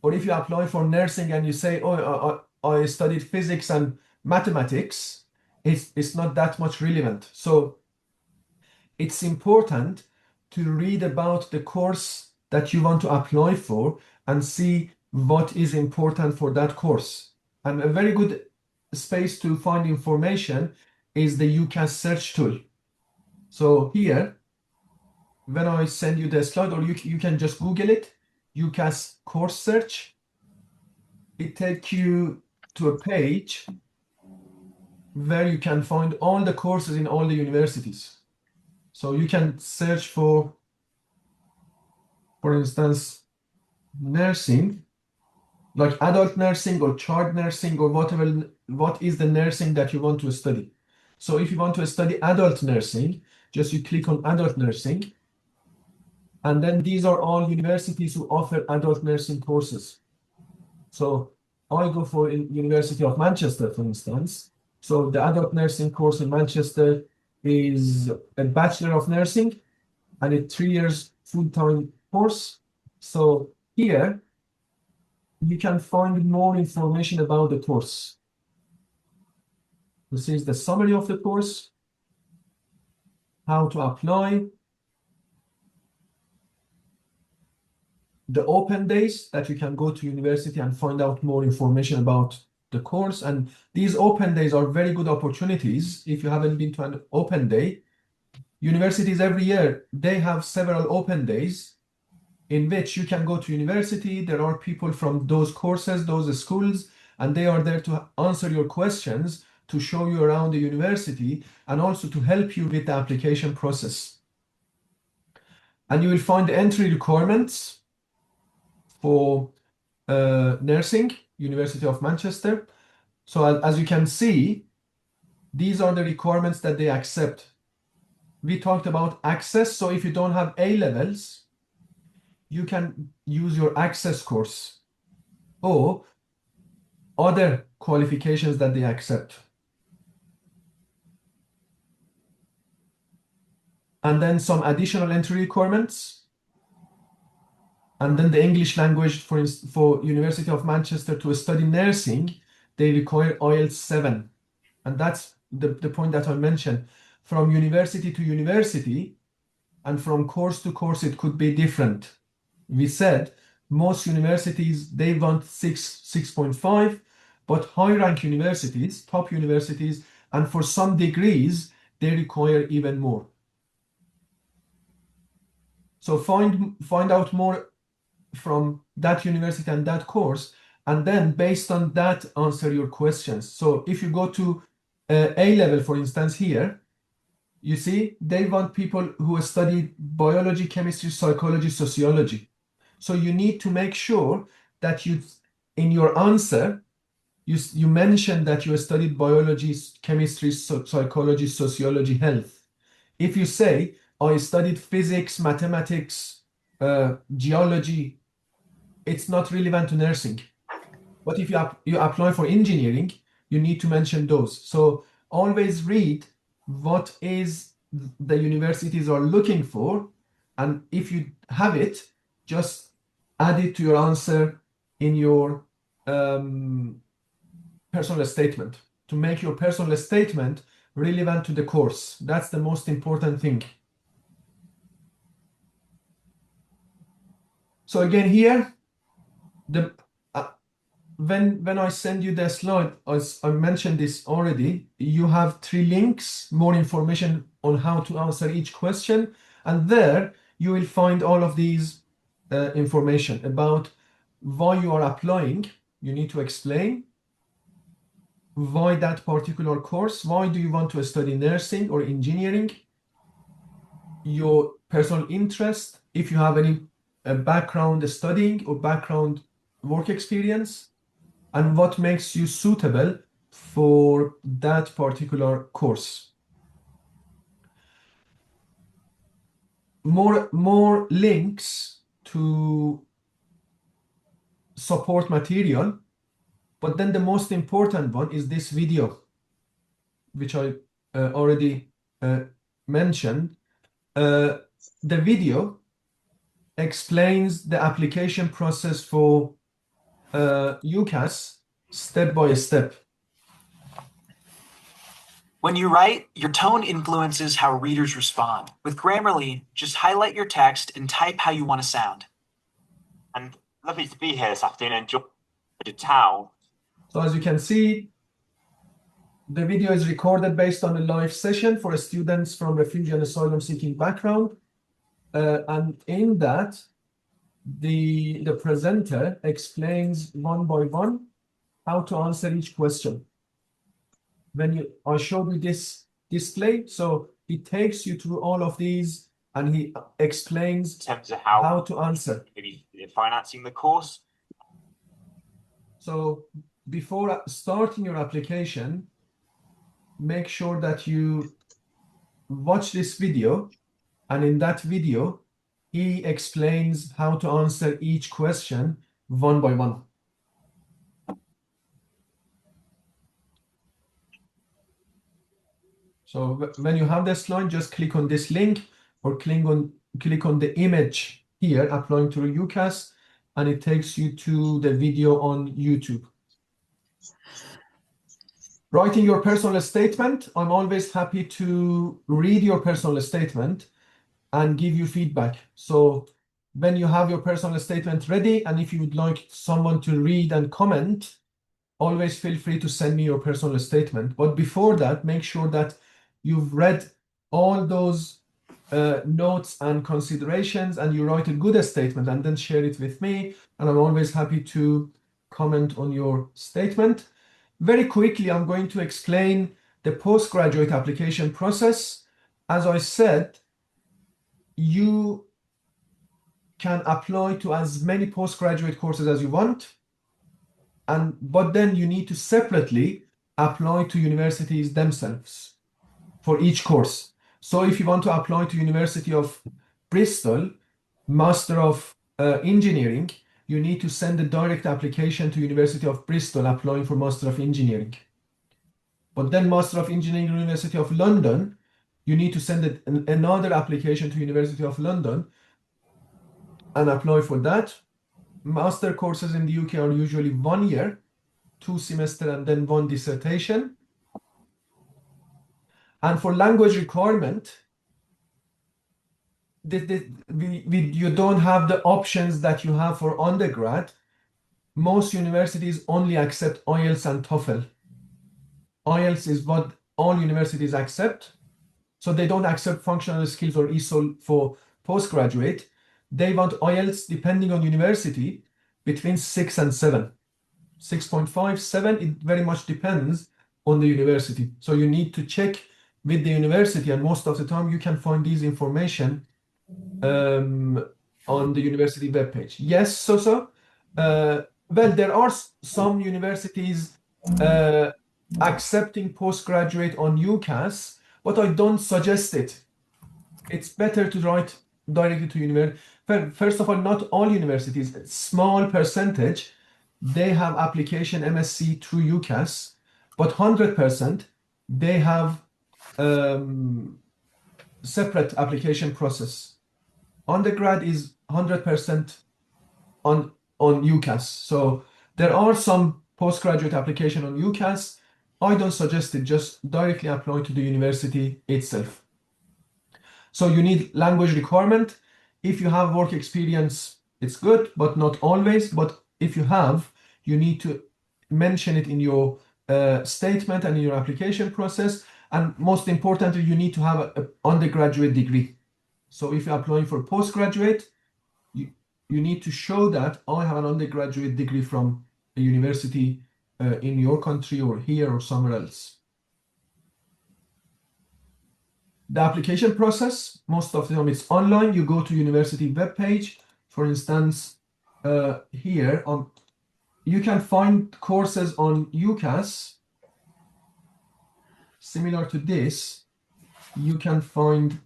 Or if you apply for nursing and you say, oh, I studied physics and mathematics, it's not that much relevant. So it's important to read about the course that you want to apply for and see what is important for that course. And a very good space to find information is the UCAS search tool. So here, when I send you the slide, or you can just Google it, UCAS course search, it takes you to a page where you can find all the courses in all the universities. So you can search for instance, nursing, like adult nursing or child nursing or whatever, what is the nursing that you want to study. So if you want to study adult nursing, just you click on adult nursing. And then these are all universities who offer adult nursing courses. So I go for University of Manchester, for instance. So the adult nursing course in Manchester is a Bachelor of Nursing and a 3 years full-time course. So here you can find more information about the course. This is the summary of the course, how to apply, the open days that you can go to university and find out more information about the course. And these open days are very good opportunities. If you haven't been to an open day, universities every year, they have several open days in which you can go to university. There are people from those courses, those schools, and they are there to answer your questions, to show you around the university, and also to help you with the application process. And you will find the entry requirements for nursing, University of Manchester. So as you can see, these are the requirements that they accept. We talked about access. So if you don't have A levels, you can use your access course or other qualifications that they accept. And then some additional entry requirements. And then the English language for University of Manchester to study nursing, they require IELTS 7. And that's the point that I mentioned. From university to university and from course to course, it could be different. We said most universities, they want 6.5, but high rank universities, top universities, and for some degrees, they require even more. So find out more from that university and that course, and then based on that, answer your questions. So if you go to A level, for instance, here, you see, they want people who studied biology, chemistry, psychology, sociology. So you need to make sure that in your answer, you mention that you studied biology, chemistry, psychology, sociology, health. If you say, I studied physics, mathematics, geology, it's not relevant to nursing. But if you apply for engineering, you need to mention those. So always read what is the universities are looking for, and if you have it, just add it to your answer in your personal statement to make your personal statement relevant to the course. That's the most important thing. So again here, when I send you the slide, as I mentioned this already, you have 3 links, more information on how to answer each question, and there you will find all of these information about why you are applying. You need to explain why that particular course, why do you want to study nursing or engineering, your personal interest, if you have any background studying or background work experience, and what makes you suitable for that particular course. More links to support material, but then the most important one is this video, which I already mentioned. The video explains the application process for UCAS step by step. When you write, your tone influences how readers respond. With Grammarly, just highlight your text and type how you want to sound. And lovely to be here this afternoon and enjoy the town. So as you can see, the video is recorded based on a live session for students from refugee and asylum seeking background. And in that, the presenter explains one by one how to answer each question. I showed you this display, so he takes you through all of these and he explains In terms of how to answer. Maybe financing the course. So before starting your application, make sure that you watch this video, and in that video, he explains how to answer each question one by one. So when you have the slide, just click on this link or click on the image here, applying to UCAS, and it takes you to the video on YouTube. Writing your personal statement. I'm always happy to read your personal statement and give you feedback. So when you have your personal statement ready, and if you would like someone to read and comment, always feel free to send me your personal statement. But before that, make sure that you've read all those notes and considerations, and you write a good statement and then share it with me. And I'm always happy to comment on your statement. Very quickly, I'm going to explain the postgraduate application process. As I said, you can apply to as many postgraduate courses as you want, but then you need to separately apply to universities themselves for each course. So if you want to apply to University of Bristol, Master of Engineering, you need to send a direct application to University of Bristol applying for Master of Engineering. But then Master of Engineering, University of London, you need to send another application to University of London and apply for that. Master courses in the UK are usually 1 year, 2 semesters, and then 1 dissertation. And for language requirement, you don't have the options that you have for undergrad. Most universities only accept IELTS and TOEFL. IELTS is what all universities accept. So they don't accept functional skills or ESOL for postgraduate. They want IELTS, depending on university, between 6 and 7. 6.5, 7, it very much depends on the university. So you need to check with the university, and most of the time you can find these information on the university webpage. Yes, so well, there are some universities accepting postgraduate on UCAS, but I don't suggest it. It's better to write directly to university. First of all, not all universities, a small percentage, they have application MSc through UCAS, but 100% they have separate application process. Undergrad is 100% on UCAS. So there are some postgraduate application on UCAS. I don't suggest it, just directly apply to the university itself. So you need language requirement. If you have work experience, it's good, but not always. But if you have, you need to mention it in your statement and in your application process. And most importantly, you need to have an undergraduate degree. So if you're applying for postgraduate, you need to show that I have an undergraduate degree from a university in your country or here or somewhere else. The application process, most of the time it's online. You go to university webpage. For instance, here you can find courses on UCAS similar to this. You can find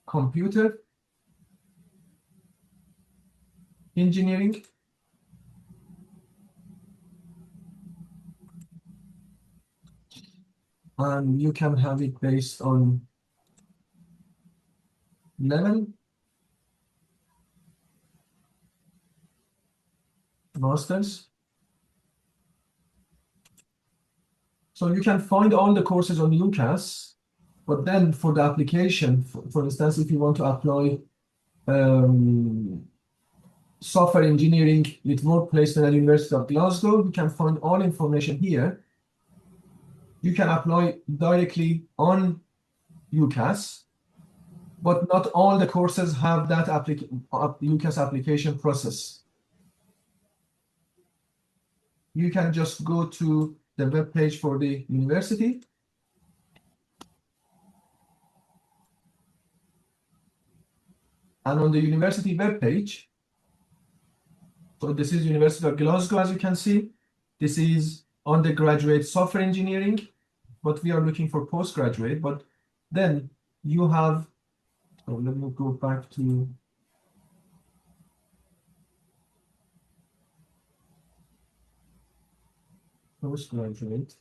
computer engineering, and you can have it based on level, masters. So you can find all the courses on UCAS, but then for the application, for instance, if you want to apply software engineering with work placement at University of Glasgow, you can find all information here. You can apply directly on UCAS, but not all the courses have that UCAS application process. You can just go to the web page for the university. And on the university web page, so this is University of Glasgow, as you can see. This is undergraduate software engineering, but we are looking for postgraduate. But then you have, so let me go back to postgraduate.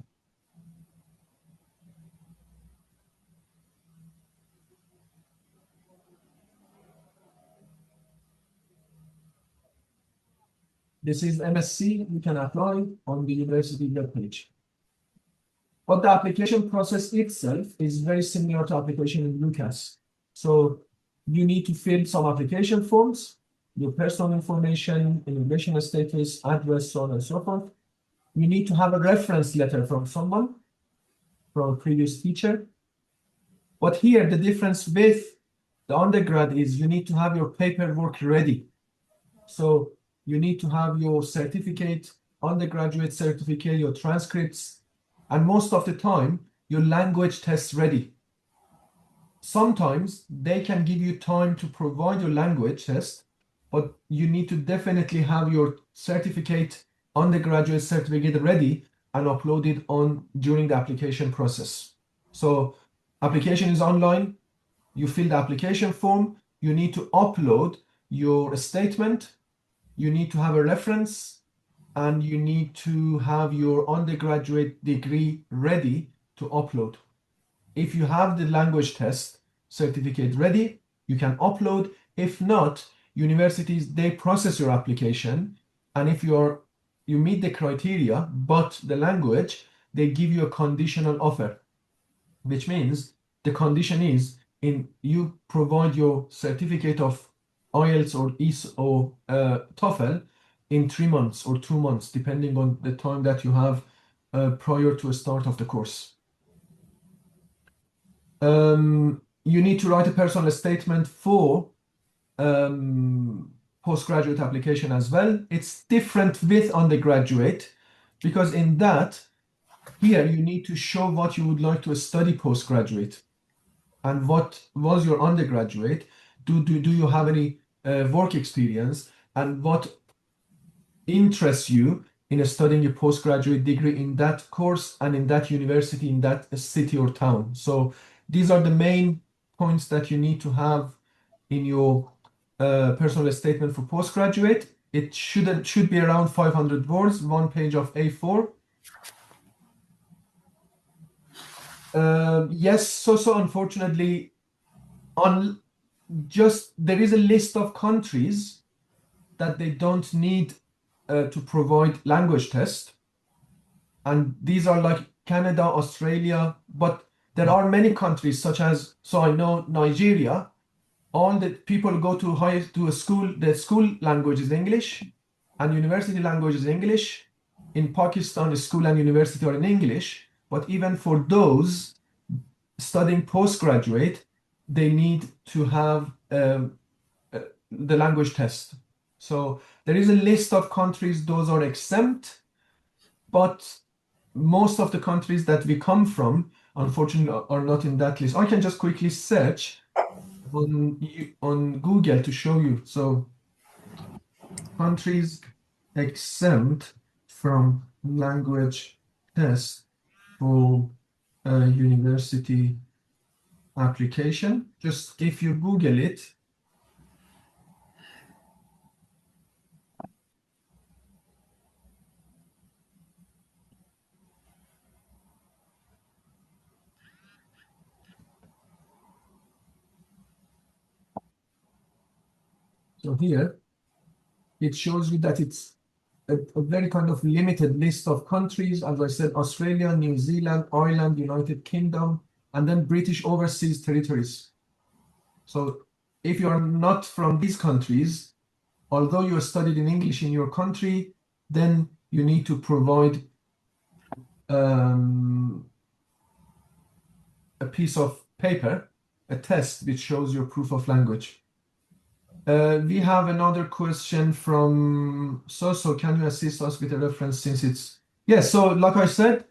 This is MSc, you can apply on the university webpage. But the application process itself is very similar to application in UCAS. So you need to fill some application forms, your personal information, immigration status, address, so on and so forth. You need to have a reference letter from someone, from a previous teacher. But here, the difference with the undergrad is you need to have your paperwork ready. So you need to have your certificate, undergraduate certificate, your transcripts, and most of the time, your language tests ready. Sometimes they can give you time to provide your language test, but you need to definitely have your certificate, undergraduate certificate ready and upload it on during the application process. So application is online. You fill the application form. You need to upload your statement. You need to have a reference, and you need to have your undergraduate degree ready to upload. If you have the language test certificate ready, you can upload. If not, universities, they process your application, and if you meet the criteria, but the language, they give you a conditional offer, which means the condition is you provide your certificate of IELTS or IS or TOEFL in 3 months or 2 months, depending on the time that you have prior to a start of the course. You need to write a personal statement for postgraduate application as well. It's different with undergraduate because in that, here you need to show what you would like to study postgraduate and what was your undergraduate. Do you have any work experience and what interests you in studying a postgraduate degree in that course and in that university, in that city or town. So these are the main points that you need to have in your personal statement for postgraduate. It should be around 500 words, 1 page of A4. Yes, so unfortunately, there is a list of countries that they don't need to provide language test, and these are like Canada, Australia, but there are many countries such as, so I know Nigeria, all the people go to a school, the school language is English and university language is English. In Pakistan, the school and university are in English, but even for those studying postgraduate, they need to have the language test. So there is a list of countries, those are exempt, but most of the countries that we come from, unfortunately, are not in that list. I can just quickly search on Google to show you. So countries exempt from language test for university application. Just if you Google it, so here it shows you that it's a very kind of limited list of countries. As I said, Australia, New Zealand, Ireland, United Kingdom, and then British Overseas Territories. So if you are not from these countries, although you studied in English in your country, then you need to provide a piece of paper, a test which shows your proof of language. We have another question from Soso. Can you assist us with a reference since it's... Yes, so like I said,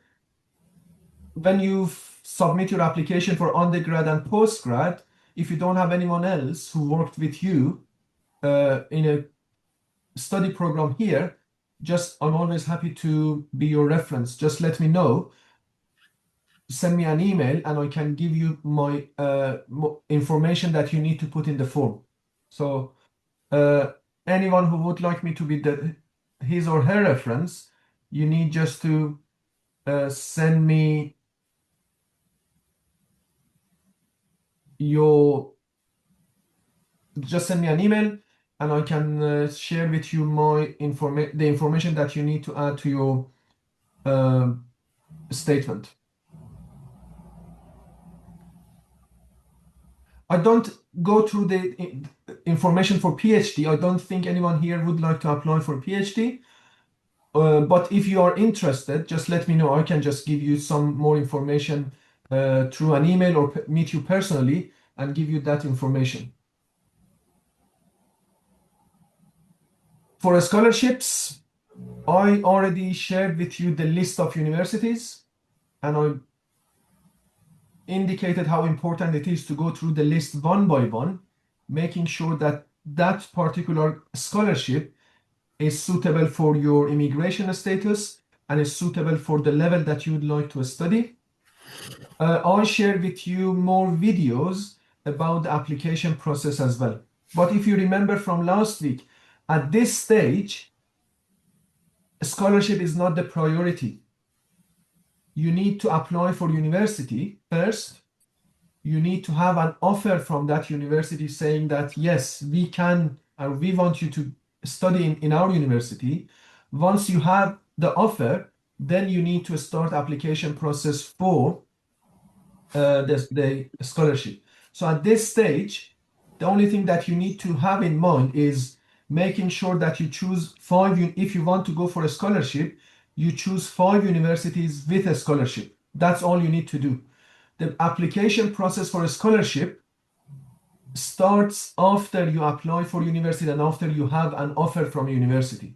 when you submit your application for undergrad and postgrad, if you don't have anyone else who worked with you in a study program here, I'm always happy to be your reference. Just let me know. Send me an email and I can give you my information that you need to put in the form. So anyone who would like me to be his or her reference, you need just to send me just send me an email and I can share with you the information that you need to add to your statement. I don't go through the information for PhD. I don't think anyone here would like to apply for PhD. But if you are interested, just let me know. I can just give you some more information through an email or meet you personally and give you that information. For scholarships, I already shared with you the list of universities and I indicated how important it is to go through the list one by one, making sure that that particular scholarship is suitable for your immigration status and is suitable for the level that you would like to study. I shared with you more videos about the application process as well. But if you remember from last week, at this stage, scholarship is not the priority. You need to apply for university first. You need to have an offer from that university saying that, yes, we can, or we want you to study in our university. Once you have the offer, then you need to start application process for the scholarship. So at this stage, the only thing that you need to have in mind is making sure that you choose if you want to go for a scholarship, you choose 5 universities with a scholarship. That's all you need to do. The application process for a scholarship starts after you apply for university and after you have an offer from university.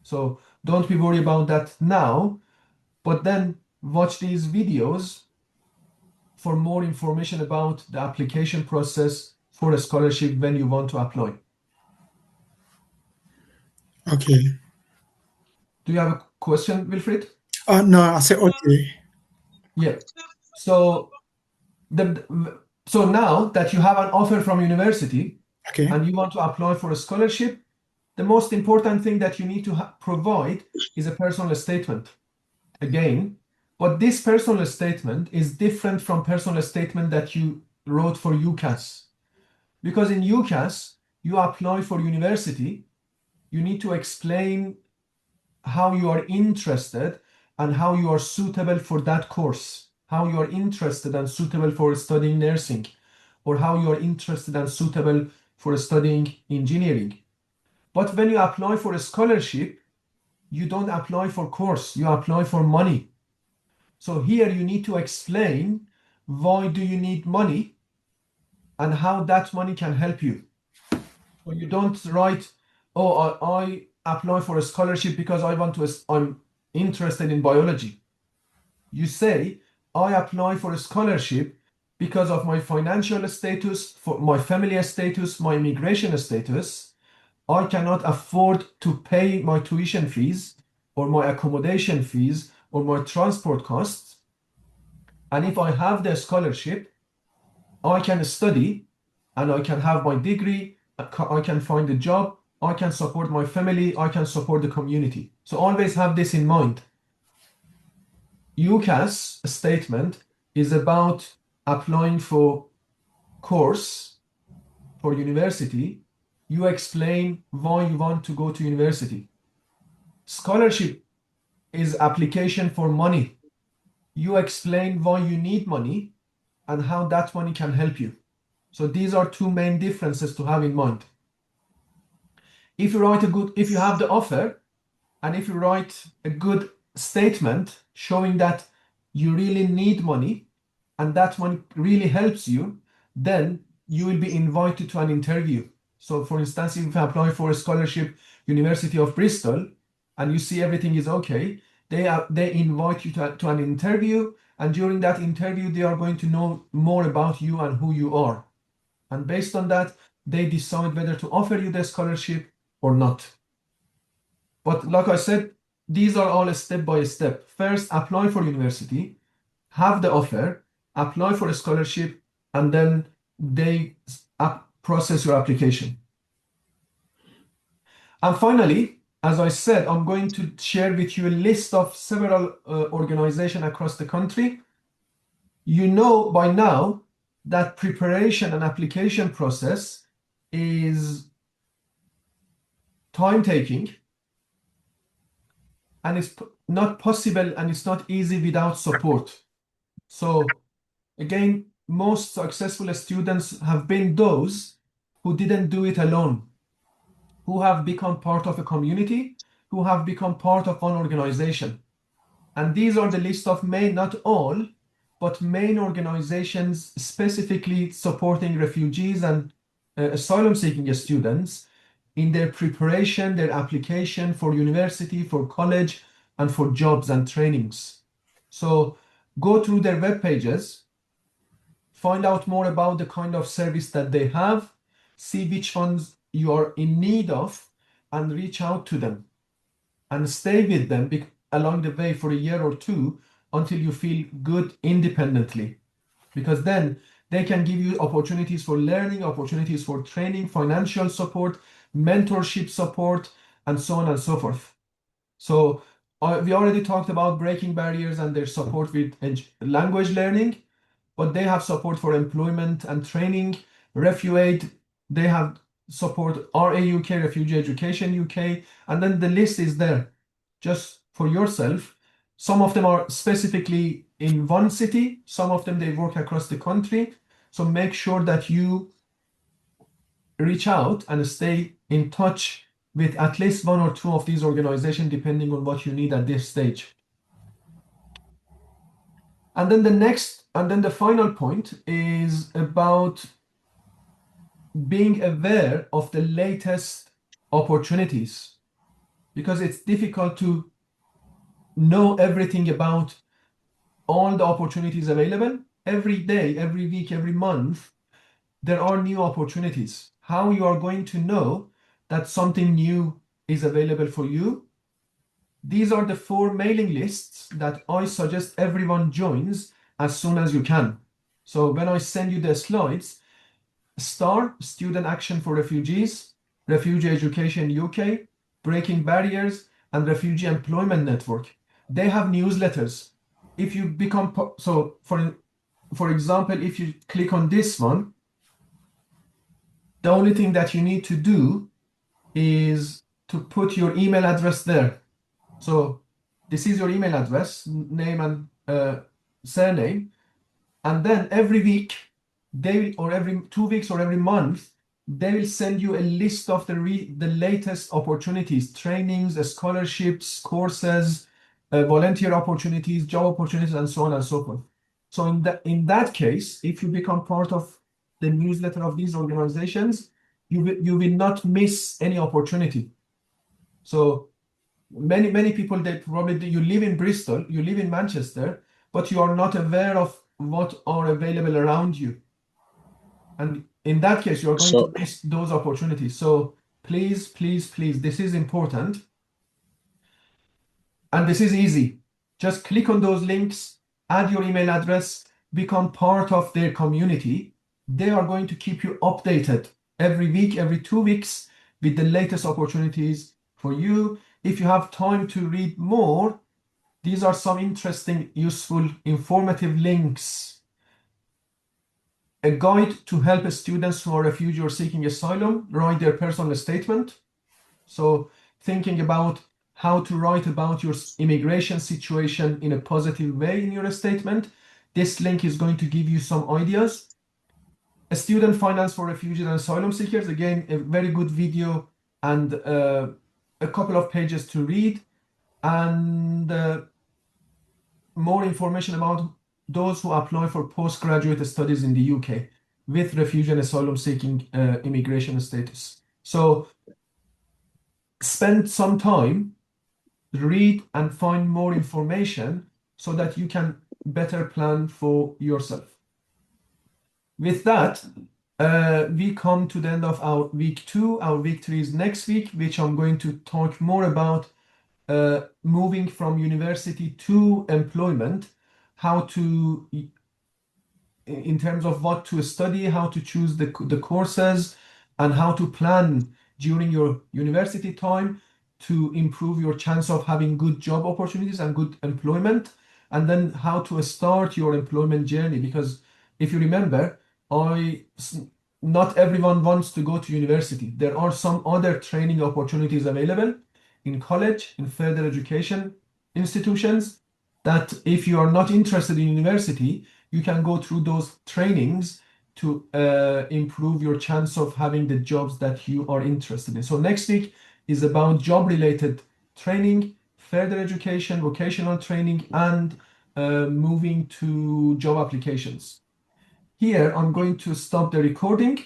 So don't be worried about that now, but then watch these videos for more information about the application process for a scholarship when you want to apply. Okay. Do you have a question, Wilfried? No, I said okay. Yeah. So now that you have an offer from university Okay. and you want to apply for a scholarship, the most important thing that you need to provide is a personal statement. Again, but this personal statement is different from personal statement that you wrote for UCAS. Because in UCAS, you apply for university, you need to explain how you are interested and how you are suitable for that course, how you are interested and suitable for studying nursing, or how you are interested and suitable for studying engineering. But when you apply for a scholarship, you don't apply for course, you apply for money. So here you need to explain why do you need money and how that money can help you. So you don't write, oh, I apply for a scholarship because I'm interested in biology. You say, I apply for a scholarship because of my financial status, for my family status, my immigration status. I cannot afford to pay my tuition fees or my accommodation fees or my transport costs. And if I have the scholarship, I can study and I can have my degree, I can find a job, I can support my family, I can support the community. So always have this in mind. UCAS statement is about applying for course for university. You explain why you want to go to university. Scholarship is application for money. You explain why you need money and how that money can help you. So these are two main differences to have in mind. If you have the offer and if you write a good statement showing that you really need money and that money really helps you, then you will be invited to an interview. So for instance, if you apply for a scholarship, University of Bristol, and you see everything is okay, they invite you to an interview, and during that interview, they are going to know more about you and who you are. And based on that, they decide whether to offer you the scholarship or not. But like I said, these are all step by step. First, apply for university, have the offer, apply for a scholarship, and then they process your application. And finally, as I said, I'm going to share with you a list of several organizations across the country. You know by now that preparation and application process is time-taking, and it's not possible and it's not easy without support. So again, most successful students have been those who didn't do it alone, who have become part of a community, who have become part of one organization. And these are the list of not all, but main organizations specifically supporting refugees and asylum-seeking students in their preparation, their application for university, for college, and for jobs and trainings. So go through their web pages, find out more about the kind of service that they have, see which ones you are in need of, and reach out to them and stay with them along the way for a year or two until you feel good independently, because then they can give you opportunities for learning, opportunities for training, financial support, mentorship support, and so on and so forth. So we already talked about breaking barriers and their support with language learning, but they have support for employment and training. RefuAid, they have support RA UK, Refugee Education UK, and then the list is there just for yourself Some of them are specifically in one city, some of them they work across the country. So make sure that you reach out and stay in touch with at least one or two of these organizations, depending on what you need at this stage. And then the final point is about being aware of the latest opportunities, because it's difficult to know everything about all the opportunities available. Every day, every week, every month, there are new opportunities. How you are going to know that something new is available for you? These are the 4 mailing lists that I suggest everyone joins as soon as you can. So when I send you the slides, STAR, Student Action for Refugees, Refugee Education UK, Breaking Barriers, and Refugee Employment Network. They have newsletters. If you become, so for example, if you click on this one, the only thing that you need to do is to put your email address there. So this is your email address, name and surname. And then every week, or every 2 weeks or every month, they will send you a list of the latest opportunities, trainings, scholarships, courses, volunteer opportunities, job opportunities, and so on and so forth. So in that case, if you become part of the newsletter of these organizations, you will not miss any opportunity. So many people, you live in Bristol, you live in Manchester, but you are not aware of what are available around you. And in that case, you're going to miss those opportunities. So please, this is important. And this is easy. Just click on those links, add your email address, become part of their community. They are going to keep you updated every week, every 2 weeks with the latest opportunities for you. If you have time to read more, these are some interesting, useful, informative links. A guide to help students who are refugee or seeking asylum write their personal statement. So thinking about how to write about your immigration situation in a positive way in your statement. This link is going to give you some ideas. A student finance for refugees and asylum seekers. Again, a very good video and a couple of pages to read. And more information about those who apply for postgraduate studies in the UK with refugee and asylum seeking immigration status. So spend some time, read and find more information so that you can better plan for yourself. With that, we come to the end of our week 2. Our week 3 is next week, which I'm going to talk more about moving from university to employment, how to, in terms of what to study, how to choose the courses, and how to plan during your university time to improve your chance of having good job opportunities and good employment, and then how to start your employment journey. Because if you remember, not everyone wants to go to university. There are some other training opportunities available in college, in further education institutions, that if you are not interested in university, you can go through those trainings to improve your chance of having the jobs that you are interested in. So next week is about job-related training, further education, vocational training, and moving to job applications. Here, I'm going to stop the recording